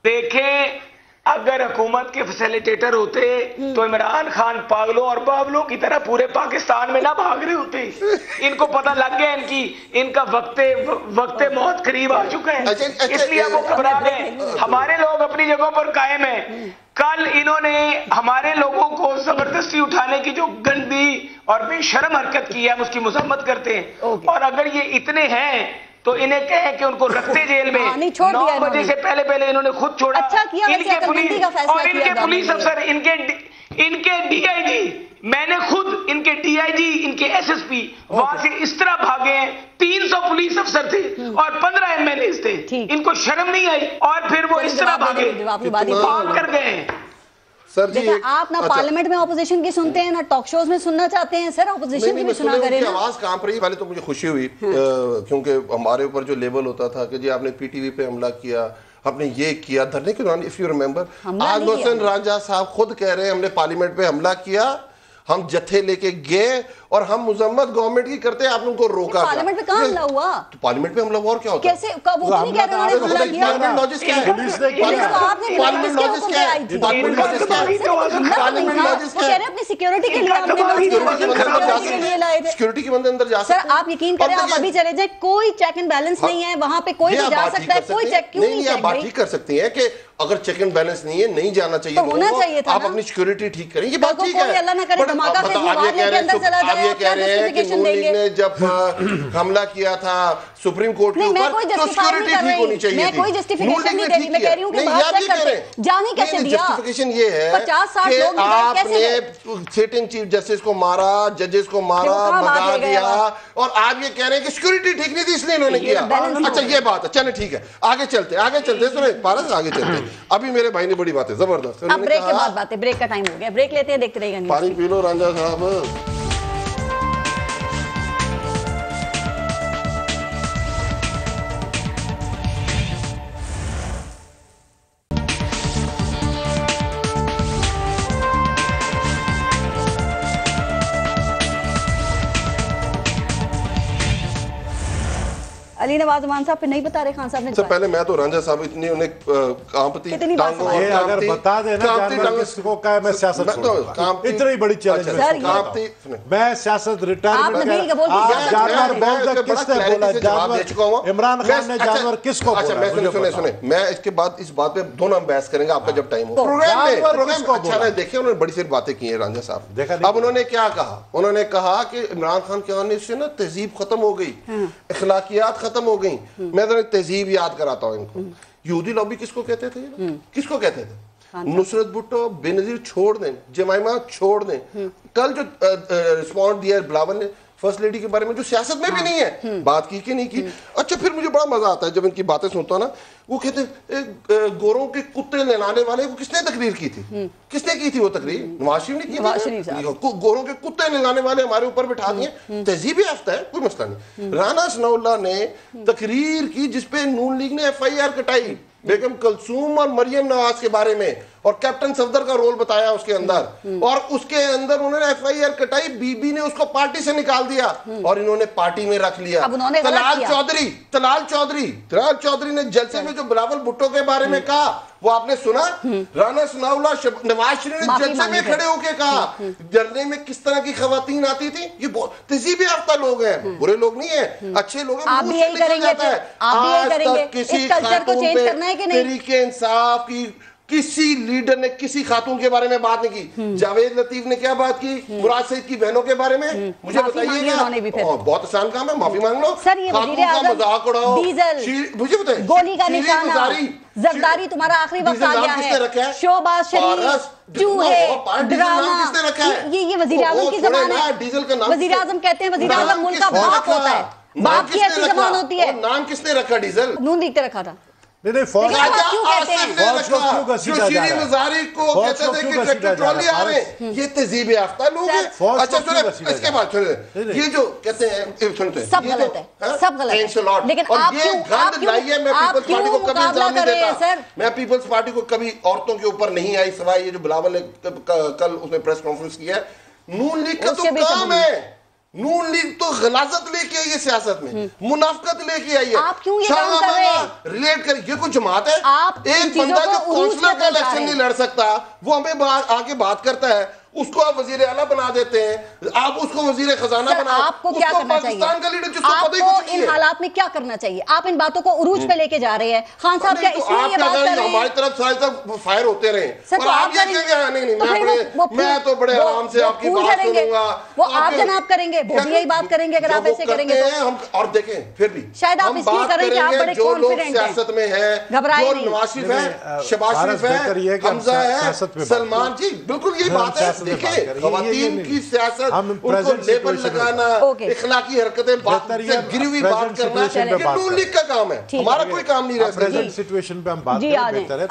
देखें, अगर हुकूमत के फैसिलिटेटर होते तो इमरान खान पागलों और बावलों की तरह पूरे पाकिस्तान में ना भाग रहे होते। इनको पता लग गया इनका वक्ते मौत करीब आ चुका है, इसलिए वो घबरा गए। हमारे लोग अपनी जगहों पर कायम हैं। कल इन्होंने हमारे लोगों को जबरदस्ती उठाने की जो गंदी और बेशर्म हरकत की है, हम उसकी मजम्मत करते हैं। और अगर ये इतने हैं तो इन्हें कहें कि उनको रखते जेल में। 9 बजे से पहले इन्होंने खुद छोड़ा। अच्छा किया, इनके पुलिस अफसर, इनके डीआईजी, मैंने खुद इनके डीआईजी, इनके एसएसपी वहां से इस तरह भागे हैं। 300 पुलिस अफसर थे और 15 एमएलए थे, इनको शर्म नहीं आई और फिर वो इस तरह भागे, भाग कर गए। सर जी आप ना पार्लियामेंट में ऑपोजिशन की सुनते हैं ना टॉक शोज में सुनना चाहते हैं सर, ऑपोजिशन की भी सुना करें ना। आवाज कांप रही। पहले तो मुझे खुशी हुई क्योंकि हमारे ऊपर जो लेबल होता था कि जी आपने पीटीवी पे हमला किया, आपने ये किया धरने के दौरान, इफ यू रिमेंबर, आज मोहसिन रांझा साहब खुद कह रहे हैं हमने पार्लियामेंट पे हमला किया, हम जत्थे लेके गए और हम मुजम्मत गवर्नमेंट की करते हैं, आपने उनको रोका। पार्लियामेंट में कहां हमला हुआ? तो पार्लियामेंट में हमला हुआ और क्या होता है? कैसे कब वो नहीं कह रहे उन्होंने हमला किया? पार्लियामेंट लॉजिक क्या है? पुलिस ने किया। पार्लियामेंट लॉजिक क्या है? पार्लियामेंट लॉजिक क्या है? पार्लियामेंट लॉजिक क्या है? कह रहे अपनी सिक्योरिटी के लिए आपने सिक्योरिटी के बंदे अंदर जा सकते हैं। सर आप यकीन करें, आप अभी चले जाए, कोई चेक एंड बैलेंस नहीं है वहां पे, कोई भी जा सकता है, कोई चेक क्यों नहीं? आप बात ठीक कर सकती हैं कि अगर चेक एंड बैलेंस नहीं है, नहीं जाना चाहिए, होना चाहिए था, आप अपनी सिक्योरिटी ठीक करें, ये बात ठीक है। अल्लाह ना करे धमाका आप ये कह रहे हैं कि नून लीग ने जब हमला किया था सुप्रीम कोर्ट के ऊपर, तो सिक्योरिटी ठीक होनी चाहिए मैं कोई जस्टिफिकेशन नहीं दे रही, मैं कह रही हूं कि बात चेक करते जाने कैसे दिया। जस्टिफिकेशन ये है 50-60 कि लोग आपने सिटिंग चीफ जस्टिस को मारा, जजेस को मारा, भगा दिया, और आप ये कह रहे हैं कि सिक्योरिटी ठीक नहीं थी इसलिए इन्होंने किया। अच्छा ये बात है, चले ठीक है, आगे चलते सुने पारस, आगे चलते। अभी मेरे भाई ने बड़ी बात है जबरदस्त। अब ब्रेक के बाद बातें, ब्रेक का टाइम हो गया, ब्रेक लेते हैं, देखते रहिएगा। पानी पी लो रांझा साहब। अली नवाज उमान साहब पे नहीं बता रहे खान साहब ने। सबसे पहले मैं तो रांझा साहब इतनी उन्हें कांपती टांगों, ये अगर बता देना जानवर किसको का है, मैं सियासत छोड़ूंगा। इतनी बड़ी चैलेंज मैं सियासत रिटायरमेंट जानवर बोल किसने बोला, जानवर इमरान खान ने जानवर किसको बोला? अच्छा सुने मैं इसके बाद इस बात पे दोनों हम बहस करेंगे आपका जब टाइम हो प्रोग्राम। अच्छा नहीं देखिए उन्होंने बड़ी सारी बातें की हैं रांझा साहब। अब उन्होंने क्या कहा, उन्होंने कहा कि इमरान खान के आने से ना तहजीब खत्म हो गई, इखलाकियात खत्म हो गई। मैं तो तहजीब याद कराता हूं इनको। यहूदी लॉबी किसको कहते थे, किसको कहते थे? नुसरत भुट्टो, बेनजीर छोड़ दें, जमाइमा छोड़ दें। कल जो रिस्पॉन्ड दिया बिलावल ने फर्स्ट लेडी के बारे में, जो सियासत में भी नहीं है, बात की कि नहीं की। अच्छा फिर मुझे बड़ा मजा आता है जब इनकी बातें सुनता हूं ना, वो कहते गोरों के कुत्ते नहलाने वाले, वो किसने तकरीर की थी? किसने की थी वो तकरीर? नवाज शरीफ ने की थी। गोरों के कुत्ते नहलाने वाले हमारे ऊपर बिठा दिए, तहजीब याफ्ता है, कोई मसला नहीं। राना सनाउल्लाह ने तकरीर की जिसपे नून लीग ने FIR कटाई बेगम कलसूम और मरियम नवाज के बारे में, और कैप्टन सफदर का रोल बताया उसके अंदर, और उसके अंदर उन्होंने FIR कटाई, बीबी ने उसको पार्टी से निकाल दिया और इन्होंने पार्टी में रख लिया। तलाल चौधरी ने जलसे में जो बिलावल भुट्टो के बारे में कहा, वो आपने सुना? राना सनाउल्लाह नवाज शरीफ ने जलसे में खड़े होकर कहा जलने में किस तरह की खवातीन आती थी। ये बहुत तहजीब याफ्ता लोग हैं, बुरे लोग नहीं है, अच्छे लोग हैं। आप भी यही करेंगे, आज तक किसी खातून पे तहरीके इंसाफ की किसी लीडर ने किसी खातून के बारे में बात नहीं की। जावेद लतीफ ने क्या बात की मुराद सईद की बहनों के बारे में? मुझे बताइएगा। बहुत आसान काम है, माफी मांग लो। खातून का मजाक उड़ाओ, मुझे बताइए गोली का निशाना, जरदारी तुम्हारा आखिरी वक्त आ गया है, शोबाज शरीफ, चूहे, ड्रामा, ये वजीर आजम की जबान है। डीजल का नाम वजीर आजम कहते हैं, वजीर आजम मुल्क का बाप होता है, बाप की ऐसी जबान होती है। नाम किसने रखा डीजल? नून लीग ने रखा था। नहीं फौज को पेट्रोलिया आ रहे हैं, ये तहजीब याफ्ता लोग हैं। अच्छा सुने इसके बाद सुने, ये जो कहते हैं सुनते हैं सब गलत है, सब गलत है। लेकिन आप गंद लाइए, मैं पीपल्स पार्टी को कभी इल्जाम नहीं देता, मैं पीपल्स पार्टी को कभी औरतों के ऊपर नहीं आई, सिवाय ये जो बिलावल ने कल उसने प्रेस कॉन्फ्रेंस किया। नून लीग का तो काम है, नून लीग तो गलाजत लेके आई है सियासत में, मुनाफकत लेके आई है। आप क्यों ये काम कर रहे हैं? रिलेट कर, ये कोई जमात है? एक बंदा जो काउंसलर का इलेक्शन नहीं लड़ सकता, वो हमें आके बात करता है, उसको आप वजीर आला बना देते हैं, आप उसको वजीर खजाना बना। आपको क्या करना चाहिए? आपको इन हालात में क्या करना चाहिए? आप इन बातों को उरूज पे लेके जा रहे हैं। खान साहब क्या इसलिए ये बात कर रहे हैं? हमारी तरफ सारे तक फायर होते रहे, और आप ये कहेंगे मैं तो बड़े आराम से आपकी बात सुनूंगा, वो आप जनाब करेंगे, वो भी यही बात करेंगे अगर आप ऐसे करेंगे तो। और देखें फिर भी शायद आप इसलिए करें कि आप बड़े कॉन्फिडेंट हैं, सियासत में है, घबराए नहीं। नवाज शरीफ है, शहबाज शरीफ है, हमजा है, सलमान जी, बिल्कुल यही बात है। देखिए खवातीन की सियासत, उनको लेबल लगाना, इखलाकी हरकतें, गिरी हुई बात करना, ये नून लीग का काम है, हमारा कोई काम नहीं रहा। प्रेजेंट सिचुएशन पे हम बात करें बेहतर है।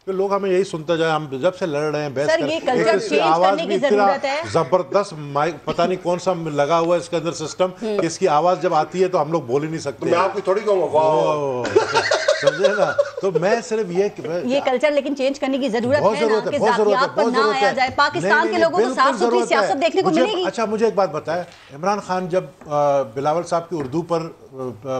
लोग लोग हमें यही सुनता जाए, हम जब से लड़ रहे हैं बहस कर, आवाज भी इतना जबरदस्त माइक, पता नहीं कौन सा लगा हुआ है इसके अंदर सिस्टम, इसकी आवाज जब आती है तो हम लोग बोल ही नहीं सकते। मैं आपको थोड़ी कहूँगा समझे ना, तो मैं सिर्फ ये कल्चर लेकिन चेंज करने की जरूरत है ना, कि जातियात पर ना आया जाए। पाकिस्तान के लोगों को साफ सुथरी सियासत देखने को मिलेगी। अच्छा मुझे एक बात बताएं, इमरान खान जब बिलावल साहब की उर्दू पर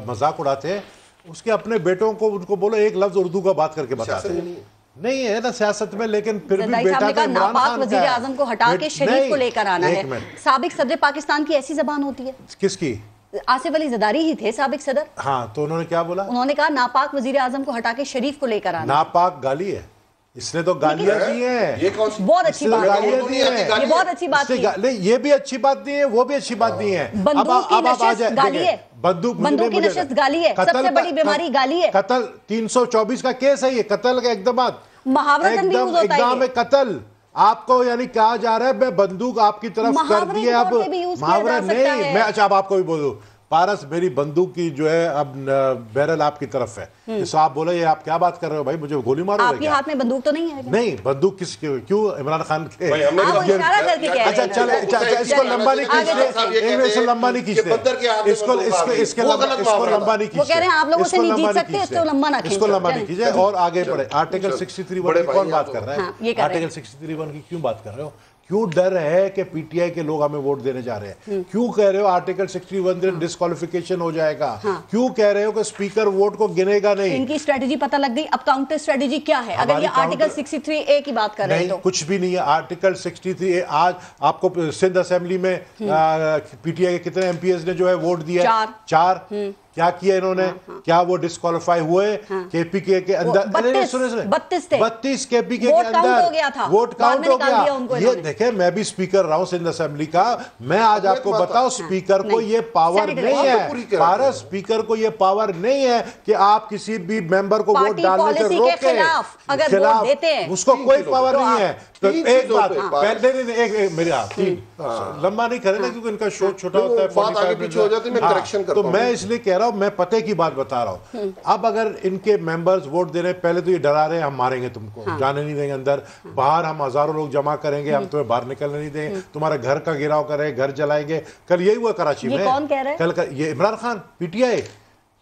मजाक उड़ाते हैं, उसके अपने बेटों को उनको बोलो एक लफ्ज उर्दू का बात करके बताते हैं। नहीं है ना सियासत में, लेकिन फिर भी बेटा तो इमरान खान वजीर आजम को हटा के शरीफ को लेकर आना है। साबिक सदर पाकिस्तान की ऐसी जबान होती है। किसकी? आसिफ अली जरदारी ही थे साबिक सदर। हाँ, तो उन्होंने क्या बोला? उन्होंने कहा नापाक वजीर आजम को हटा के शरीफ को लेकर आना। नापाक गाली है, इसने तो गालियां दी हैं। ये कौन सी बहुत अच्छी बात है, ये बहुत अच्छी बात है। नहीं, ये भी अच्छी बात नहीं है, वो भी अच्छी बात नहीं है। अब आप आ जाए, बंदूक की नशस्त गाली है, सबसे बड़ी बीमारी गाली है। कत्ल 324 का केस है ये, कत्ल का एकदम एकदम कत्ल आपको यानी कहा जा रहा है मैं बंदूक आपकी तरफ कर दी है। अब मुहावरा नहीं, मैं अच्छा अब आपको भी बोलूं, पारस मेरी बंदूक की जो है अब बैरल आपकी तरफ है, तो आप बोले ये आप क्या बात कर रहे हो भाई, मुझे गोली मारो। आपके हाथ में बंदूक तो नहीं है? नहीं, बंदूक किसके, क्यों इमरान खान के? अच्छा चल इसको लंबा नहीं खींचते, इसको लंबा नहीं खींचते, इसको लंबा नहीं खींचते, आप लोगों से नहीं जीत सकते, इसको लंबा ना खींचे, इसको लंबा नहीं खींचे। और आगे बढ़े, आर्टिकल 63(1) की कौन बात कर रहा है? आर्टिकल 63(1) की क्यों बात कर रहे हो? क्यों डर है कि पीटीआई के लोग हमें वोट देने जा रहे हैं? क्यों कह रहे हो आर्टिकल 61 डिस्क्वालिफिकेशन हो जाएगा? क्यों कह रहे हो कि स्पीकर वोट को गिनेगा नहीं? इनकी स्ट्रेटजी पता लग गई। अब काउंटर स्ट्रेटजी क्या है अगर ये आर्टिकल 63A की बात कर रहे हैं? तो कुछ भी नहीं है आर्टिकल 63A। आज आपको सिंध असेंबली में पीटीआई के कितने एमपीएस ने जो है वोट दिया? 4। क्या किया इन्होंने? क्या वो डिस्क्वालीफाई हुए? केपीके के अंदर 32 केपीके के अंदर वोट काउंट हो गया। ये देखे, मैं भी स्पीकर रहा हूं सिंध असेंबली का, मैं आज आपको बताऊं स्पीकर को ये पावर नहीं है, भारत स्पीकर को ये पावर नहीं है कि आप किसी भी मेंबर को वोट डालने से रोके, खिलाफ उसको कोई पावर नहीं है। तो एक बात पहले मेरे लंबा नहीं करेगा क्योंकि इनका शो छोटा होता है, तो मैं इसलिए कह रहा हूं, मैं पते की बात बता रहा हूं। अब अगर इनके मेंबर्स वोट दे रहे हैं, पहले तो ये डरा रहे हैं हम मारेंगे तुमको, जाने नहीं देंगे अंदर, बाहर हम हजारों लोग जमा करेंगे, हम तुम्हें बाहर निकलने नहीं देंगे, तुम्हारे घर का घेराव करेंगे, घर जलाएंगे। कल यही हुआ कराची में। कौन कह रहा है? कल ये इमरान खान पीटीआई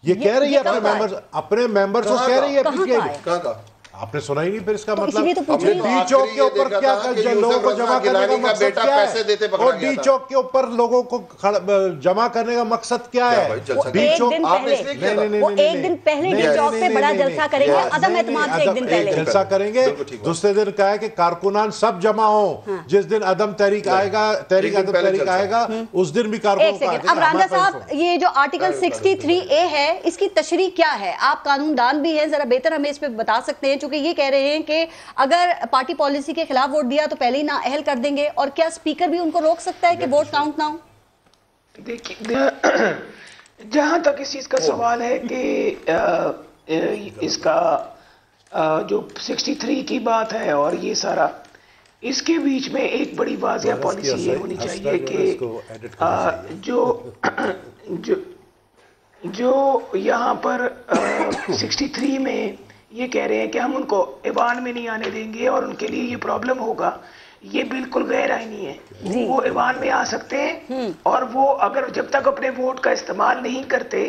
ये कह रही है अपने मेंबर्स को कह रही है पीटीआई। आपने सुना ही नहीं, फिर इसका मतलब डी चौक के ऊपर क्या लोगों को जमा करने का मकसद क्या है? और डी चौक के ऊपर लोगों को जमा करने का मकसद क्या है? डी चौक वो एक दिन पहले डी चौक पे बड़ा जलसा करेंगे, अदम एतमाद से एक दिन पहले जलसा करेंगे। दूसरे दिन कहा है कि कारकुनान सब जमा हो, जिस दिन अदम तहरीक आएगा, तहरीक आएगा, उस दिन भी कारकुनान। अब रांझा साहब, ये जो आर्टिकल 63A है, इसकी तशरीह क्या है? आप कानूनदान भी हैं, जरा बेहतर हमें इस पे बता सकते हैं, कि ये कह रहे हैं कि अगर पार्टी पॉलिसी के खिलाफ वोट दिया तो पहले ही ना अहल कर देंगे, और क्या स्पीकर भी उनको रोक सकता है कि वोट काउंट ना हो? देखिए, जहां तक इस चीज का सवाल है कि इसका जो 63 की बात है और ये सारा, इसके बीच में एक बड़ी वाज़ेह पॉलिसी ये होनी चाहिए कि जो यहाँ पर 63 में ये कह रहे हैं कि हम उनको ईवान में नहीं आने देंगे और उनके लिए ये प्रॉब्लम होगा, ये बिल्कुल गैर आईनी है। वो ईवान में आ सकते हैं और वो अगर जब तक अपने वोट का इस्तेमाल नहीं करते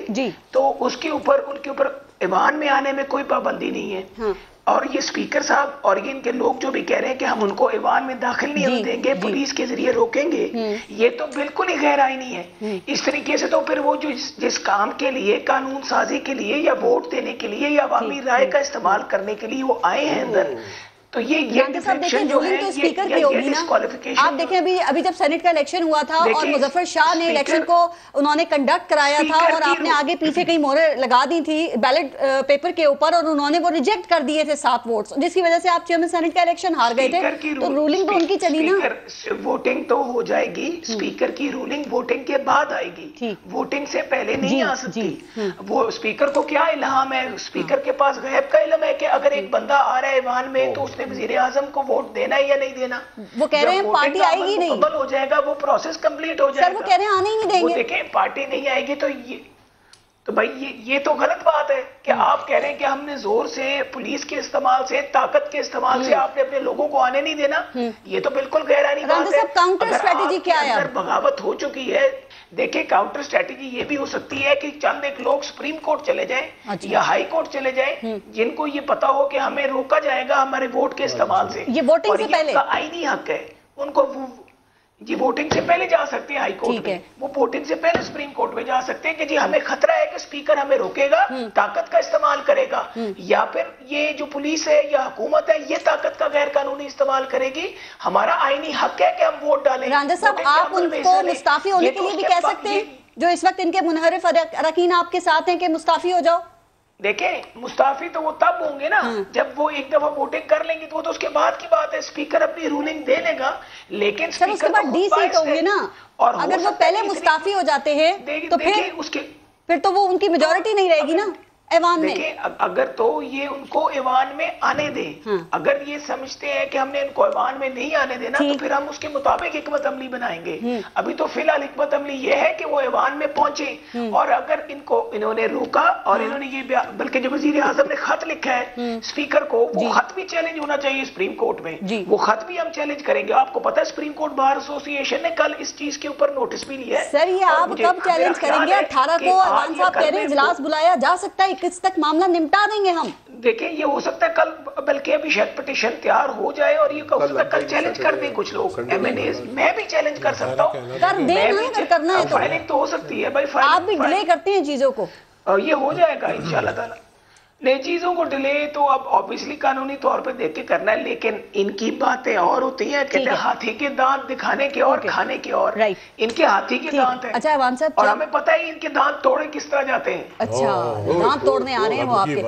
तो उनके ऊपर ईवान में आने में कोई पाबंदी नहीं है। और ये स्पीकर साहब और ये इनके लोग जो भी कह रहे हैं कि हम उनको ईवान में दाखिल नहीं होने देंगे, पुलिस के जरिए रोकेंगे, ये तो बिल्कुल ही गैर आईनी है। इस तरीके से तो फिर वो जो जिस काम के लिए, कानून साजी के लिए या वोट देने के लिए या अवामी राय का इस्तेमाल करने के लिए वो आए हैं अंदर, तो ये डिफेक्शन जो है, तो स्पीकर की होगी ना। आप देखें अभी जब सेनेट का इलेक्शन हुआ था और मुजफ्फर शाह ने इलेक्शन को उन्होंने कंडक्ट कराया था और आपने आगे पीछे कई मोहरें लगा दी थी बैलेट पेपर के ऊपर और उन्होंने वो रिजेक्ट कर दिए थे 7 वोट्स, जिसकी वजह से आप चेयरमैन सेनेट का इलेक्शन हार गए थे। तो रूलिंग तो उनकी चली ना, वोटिंग तो हो जाएगी, स्पीकर की रूलिंग वोटिंग के बाद आएगी, वोटिंग से पहले नहीं आ सकती। वो स्पीकर को क्या इल्हाम है? स्पीकर के पास गैब का इल्म है कि अगर एक बंदा आ रहा है ईवान में तो उसने वज़ीर आज़म को वोट देना है या नहीं देना। वो कह रहे हैं पार्टी आएगी नहीं, हो जाएगा, वो प्रोसेस कंप्लीट हो जाएगा। सर वो कह रहे हैं आने ही नहीं देंगे। देखें, पार्टी नहीं आएगी तो भाई ये तो गलत बात है कि आप कह रहे हैं कि हमने जोर से, पुलिस के इस्तेमाल से, ताकत के इस्तेमाल से आपने अपने लोगों को आने नहीं देना। ये तो बिल्कुल गैरानी बात है। काउंटर स्ट्रेटेजी क्या है? अगर बगावत हो चुकी है, देखिए काउंटर स्ट्रेटेजी ये भी हो सकती है कि चंद एक लोग सुप्रीम कोर्ट चले जाएं या हाई कोर्ट चले जाएं, जिनको ये पता हो कि हमें रोका जाएगा हमारे वोट के इस्तेमाल से, ये वोटिंग से पहले आईनी हक है उनको, जी वोटिंग से पहले जा सकते हैं हाई कोर्ट में, वो वोटिंग से पहले सुप्रीम कोर्ट में जा सकते हैं कि जी हमें खतरा है कि स्पीकर हमें रोकेगा, ताकत का इस्तेमाल करेगा, या फिर ये जो पुलिस है या हुकूमत है ये ताकत का गैर कानूनी इस्तेमाल करेगी। हमारा आईनी हक है कि हम वोट डालें। रांझा साहब, आप उनको मुस्ताफी होने के लिए भी कह सकते हैं, जो इस वक्त इनके मुनहरिफ अरकान आपके साथ हैं, कि मुस्ताफी हो जाओ। देखें, मुस्ताफी तो वो तब होंगे ना जब वो एक दफा वोटिंग कर लेंगे, तो वो तो उसके बाद की बात है, स्पीकर अपनी रूलिंग दे लेगा, लेकिन उसके बाद डी सीट होंगे ना, और अगर वो पहले मुस्ताफी हो जाते हैं तो फिर پھر تو وہ ان کی میجورٹی نہیں رہے گی نا ایوان میں. دیکھیں اگر تو یہ ان کو ایوان میں آنے دیں, اگر یہ سمجھتے ہیں کہ ہم نے ان کو ایوان میں نہیں آنے دینا تو پھر ہم اس کے مطابق حکمت عملی بنائیں گے. ابھی تو فی الحال حکمت عملی یہ ہے کہ وہ ایوان میں پہنچے, اور اگر انہوں نے روکا اور انہوں نے یہ بلکہ جو وزیر اعظم نے خط لکھا ہے اسپیکر کو, وہ خط بھی چیلنج ہونا چاہیے سپریم کورٹ میں, وہ خط بھی ہم چیلنج کریں گے. آپ کو پتا ہے سپریم کورٹ بار ایسوسی ایشن نے کل اس چیز کے اوپر نوٹس بھی لیا ہے. سر یہ آپ کب چیلنج کریں گے؟ 18 کو ایوان صاحب کہہ رہے ہیں اجلاس بلایا جا سکتا ہے, 21 تک معاملہ نمٹا دیں گے ہم. دیکھیں یہ ہو سکتا ہے کل, بلکہ ابھی شاید پٹیشن تیار ہو جائے اور یہ ہو سکتا ہے کل چیلنج کر دیں کچھ لوگ ایم این ایز. میں بھی چیلنج کر سکتا ہوں, کر دیں نا اگر کرنا ہے تو. فائلنگ تو ہو سکتی ہے بھائی, آپ بھی ڈیلے کرتے ہیں چیزوں کو, یہ ہو جائے گا انشاءاللہ تعالی. نئی چیزوں کو ڈیلے تو اب آبویسلی قانونی طور پہ دیکھ کے کرنا ہے, لیکن ان کی باتیں اور ہوتی ہیں. کہتے ہیں ہاتھی کے دانت دکھانے کے اور کھانے کے اور, ان کے ہاتھی کے دانت ہیں. اچھا ایوان صاحب, اور ہمیں پتہ ہے ان کے دانت توڑے کس طرح جاتے ہیں. اچھا دانت توڑنے آ رہے ہیں وہ آپ کے.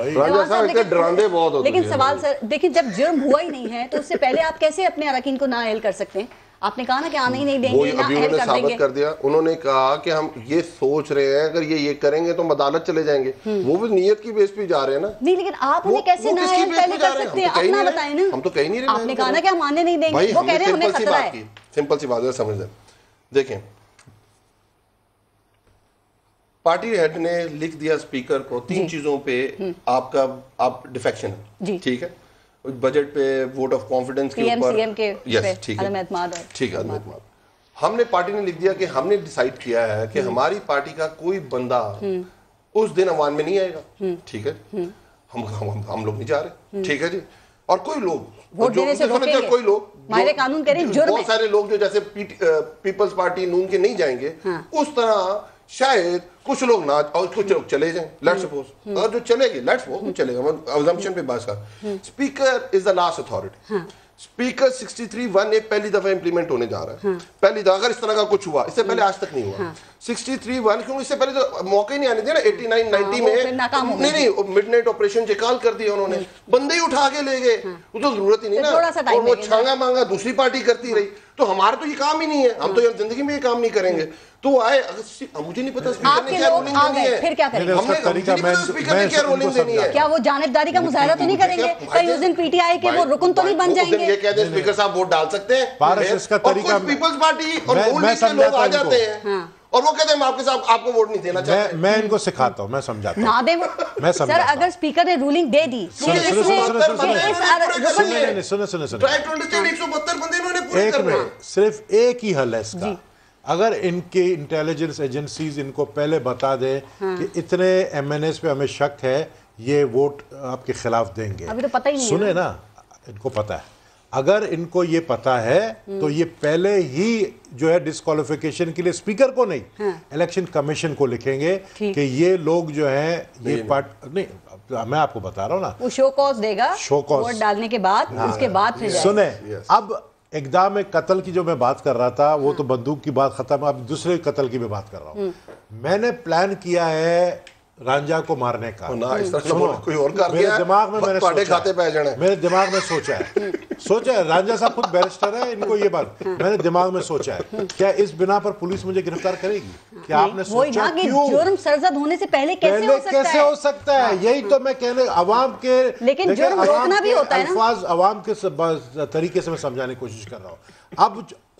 لیکن سوال سر دیکھیں, جب جرم ہوا ہی نہیں ہے تو اس سے پہلے آپ کیسے اپنے اراکین کو نااہل کر سکتے ہیں؟ آپ نے کہا نا کہ آنے ہی نہیں دیں گے, ابھی انہوں نے ثابت کر دیا. انہوں نے کہا کہ ہم یہ سوچ رہے ہیں اگر یہ کریں گے تو ہم عدالت چلے جائیں گے. وہ بھی نیت کی بیس پہ جا رہے ہیں نا. نہیں لیکن آپ انہیں کیسے نااہل پہلے کر سکتے ہیں؟ اپنا بتائیں نا. ہم تو کہیں نہیں رہے, آپ نے کہا نا کہ ہم آنے نہیں دیں گے, وہ کہہ رہے ہیں ہمیں خطرہ ہے. سمپل سی بات ہے, سمجھ لیں. دیکھیں پارٹی ہیڈ نے لکھ دیا اسپیکر کو 3 چیزوں پہ آپ کا ڈیفیکشن, ٹھیک ہے, بجٹ پہ, ووٹ آف کانفیڈنس کے اوپر, ٹھیک ہے, ہم نے پارٹی نے لکھ دیا کہ ہم نے ڈیسائیڈ کیا ہے کہ ہماری پارٹی کا کوئی بندہ اس دن ایوان میں نہیں آئے گا, ٹھیک ہے, ہم لوگ نہیں جا رہے, ٹھیک ہے جی. اور کوئی لوگ کوئی لوگ بہت سارے لوگ جو جیسے پیپلز پارٹی نون کے نہیں جائیں گے, اس طرح شاید کچھ لوگ نہ اور کچھ لوگ چلے جائیں. لیٹس سپوز اگر جو چلے گئے, لیٹس وہ چلے گئے, assumption پہ بات کر. Speaker is the last authority. Speaker 63(1) ایک پہلی دفعہ امپلیمنٹ ہونے جا رہا ہے, پہلی دفعہ. اگر اس طرح کا کچھ ہوا, اس سے پہلے آج تک نہیں ہوا. 63(1) کیوں, اس سے پہلے تو موقع ہی نہیں آنے دیا نا. 89-90 میں نہیں, مڈ نائٹ آپریشن چکال کر دیا انہوں نے, بندے ہی اٹھا کے لے گئے, وہ تو ضرورت ہی نہیں نا. اور وہ چھانگا مانگا دوسری پارٹی کرتی رہی. تو ہمارا تو یہ کام ہی نہیں ہے, ہم تو زندگی میں یہ کام نہیں کریں گے. تو وہ آئے, مجھے نہیں پتا اسپیکر نے کیا رولنگ دینی ہے, پھر کیا کریں گے, اسپیکر نے کیا رولنگ دینی ہے. کیا وہ جانبداری کا مظاہرہ تو نہیں کریں گے کہیں اس دن پی ٹی آئی کے وہ رکن تو نہیں بن جائیں گے؟ یہ کہتے ہیں اسپیکر صاحب ووٹ ڈال سکتے ہیں, اور کچھ پیپلز پارٹی اور نون لیگ کے لوگ آ جاتے ہیں اور وہ کہتے ہیں آپ کے ساتھ آپ کو ووٹ نہیں دینا چاہتے. میں ان کو سکھاتا ہوں, میں سمجھاتا ہوں. نہ دیں وہ سر, اگر اسپیکر نے رولنگ دے دی, صرف ایک ہی حل ہے اس کا. اگر ان کی انٹیلیجنس ایجنسیز ان کو پہلے بتا دیں کہ اتنے ایم این ایز پہ ہمیں شک ہے, یہ ووٹ آپ کے خلاف دیں گے, ابھی تو پتہ ہی نہیں, سنیں نا, ان کو پتا ہے. اگر ان کو یہ پتا ہے تو یہ پہلے ہی جو ہے ڈسکوالیفیکیشن کے لیے اسپیکر کو نہیں, الیکشن کمیشن کو لکھیں گے کہ یہ لوگ جو ہیں یہ نہیں, میں آپ کو بتا رہا ہوں نا, وہ شو کاز دے گا ووٹ ڈالنے کے بعد, اس کے بعد پھر سنیں. اب اقدام قتل کی جو میں بات کر رہا تھا وہ تو بندوق کی بات ختم, اب دوسرے قتل کی میں بات کر رہا ہوں. میں نے پلان کیا ہے رانجھا کو مارنے کا. میرے دماغ میں میرے دماغ میں سوچا ہے, رانجھا صاحب خود بیرسٹر ہے, ان کو یہ بات میں نے دماغ میں سوچا ہے, کیا اس بنا پر پولیس مجھے گرفتار کرے گی؟ کیا آپ نے سوچا کیوں جرم سرزد ہونے سے پہلے کیسے ہو سکتا ہے؟ یہی تو میں کہنے, عوام کے, لیکن جرم روکنا بھی ہوتا ہے نا, الفاظ عوام کے طریقے سے میں سمجھانے کی کوشش کر رہا ہوں. اب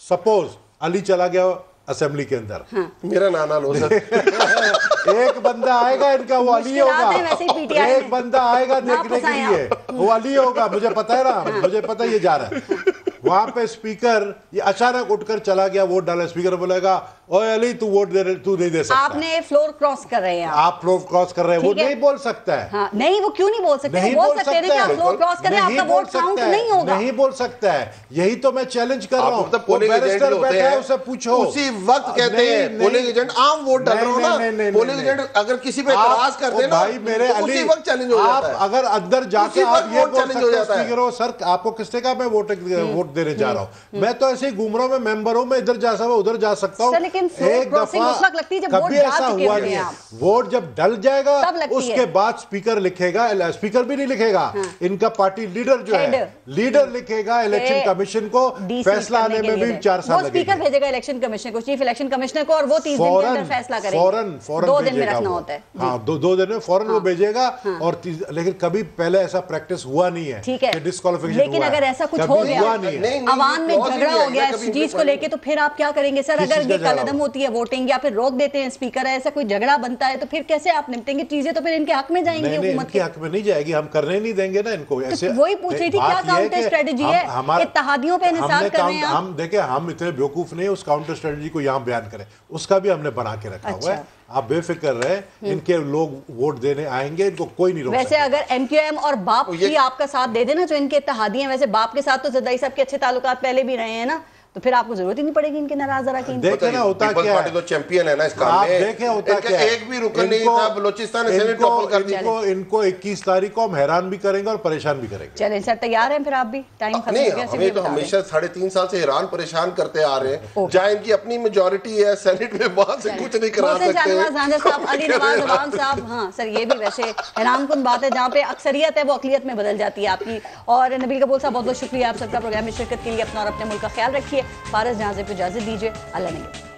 سپوز علی چلا گیا اسمبلی کے اندر, میرا نانا لو سر, ایک بندہ آئے گا ان کا, وہ علی ہوگا. ایک بندہ آئے گا دیکھنے کے لیے, وہ علی ہوگا, مجھے پتا ہے نا, مجھے پتا یہ جا رہا ہے. وہاں پہ اسپیکر یہ اچانک اٹھ کر چلا گیا, ووٹ ڈالا, اسپیکر بولے گا اوے علی تو ووٹ دے رہے, تو نہیں دے سکتا. آپ نے فلور کراس کر رہے ہیں, آپ فلور کراس کر رہے ہیں, وہ نہیں بول سکتا ہے. نہیں, وہ کیوں نہیں بول سکتے, بول سکتے ہیں کہ آپ فلور کراس کر رہے ہیں, آپ کا ووٹ کاؤنٹ نہیں ہوگا. نہیں بول سکتا ہے, یہی تو میں چیلنج کر رہا ہوں. پولنگ ایجنٹ ہوتے ہیں, اسے پوچھو, اسی وقت کہتے ہیں پولنگ ایجنٹ عام ووٹ ڈال رہا ہوں نا, پولنگ ایجنٹ اگر کسی پہ اعتراض کر دے نا, بھائی میرے علی, اسی وقت چیلنج ہو جاتا ہے. آپ اگر اندر جا کے آپ یہ بول سکتے ہیں اسپیکر ہو, سر آپ کو کس نے کہا میں ووٹ دینے جا رہا ہوں؟ میں تو ایسے ہی گھوم رہا ہوں, میں ممبر ہوں, میں ادھر جا سکتا ہوں, ادھر جا سکتا ہوں. लेकिन क्रॉसिंग उस वक्त लगती है जब वोट डाल चुके होंगे आप। वोट जब डल जाएगा उसके बाद स्पीकर लिखेगा, स्पीकर भी नहीं लिखेगा, इनका पार्टी लीडर जो है लीडर लिखेगा इलेक्शन कमीशन को, फैसला आने में भी 4 साल लगेंगे। स्पीकर भेजेगा इलेक्शन कमीशन को, चीफ इलेक्शन कमिश्नर को, और वो 30 दिन के अंदर फैसला करेंगे। फौरन 2 दिन में रखना होता है। हाँ, 2 दिन में फौरन वो भेजेगा। और लेकिन कभी पहले ऐसा प्रैक्टिस हुआ नहीं है, ठीक है, डिस्क्वालिफिकेशन। लेकिन अगर ऐसा कुछ हो गया, आवाम में झगड़ा हो गया इस चीज को लेके, तो फिर आप क्या करेंगे सर? अगर ये कलअदम होती है वोटिंग या फिर रोक देते हैं स्पीकर, ऐसा कोई झगड़ा बनता है तो फिर कैसे आप निपटेंगे? चीजें तो फिर इनके हक में जाएंगी, हुकूमत के हक में नहीं जाएगी, हम करने नहीं देंगे ना इनको। ऐसे वही पूछ रही थी, क्या काउंटर स्ट्रेटजी है? इत्तेहादियों पे इंसार कर रहे हैं हम। देखें, हम इतने बेवकूफ नहीं उस काउंटर स्ट्रेटजी को यहाँ बयान करें, उसका भी हमने बना के रखा हुआ है। आप बेफिक्र रहे, इनके लोग वोट देने आएंगे, इनको कोई नहीं रोक सकता। वैसे अगर एमक्यूएम और बाप भी आपका साथ दे देना, जो इनके इत्तेहादी हैं, वैसे बाप के साथ तो ज़रदारी साहब के अच्छे ताल्लुकात पहले भी रहे हैं ना, तो फिर आपको जरूरत ही नहीं पड़ेगी इनके नाराज जरा की। देखे ना होता क्या है, तो चैंपियन है ना इस काम में। देखे होता क्या है, एक भी रुकन नहीं था, बलोचिस्तान ने सेनेट टॉपल कर दिया। इनको 21 तारीख को हम हैरान भी करेंगे और परेशान भी करेंगे। चलें सर, तैयार हैं फिर आप भी? टाइम खत्म हो गया। हमें तो हमेशा 3.5 साल से ईरान परेशान करते आ रहे हैं, जहाँ इनकी अपनी मेजोरिटी है सेनेट में, वहां से कुछ नहीं करा सकते। अली नवाज अवान साहब, हाँ सर, ये भी वैसे हैरानकुन बात है, जहाँ पे अक्सरियत है वो अकलियत में बदल जाती है आपकी। और नबील कपूर साहब, बहुत बहुत शुक्रिया आप सबका प्रोग्राम में शिरकत के लिए। अपना और अपने मुल्क का ख्याल रखिए। फारस जहां से इजाजत दीजिए, अल्लाह ने।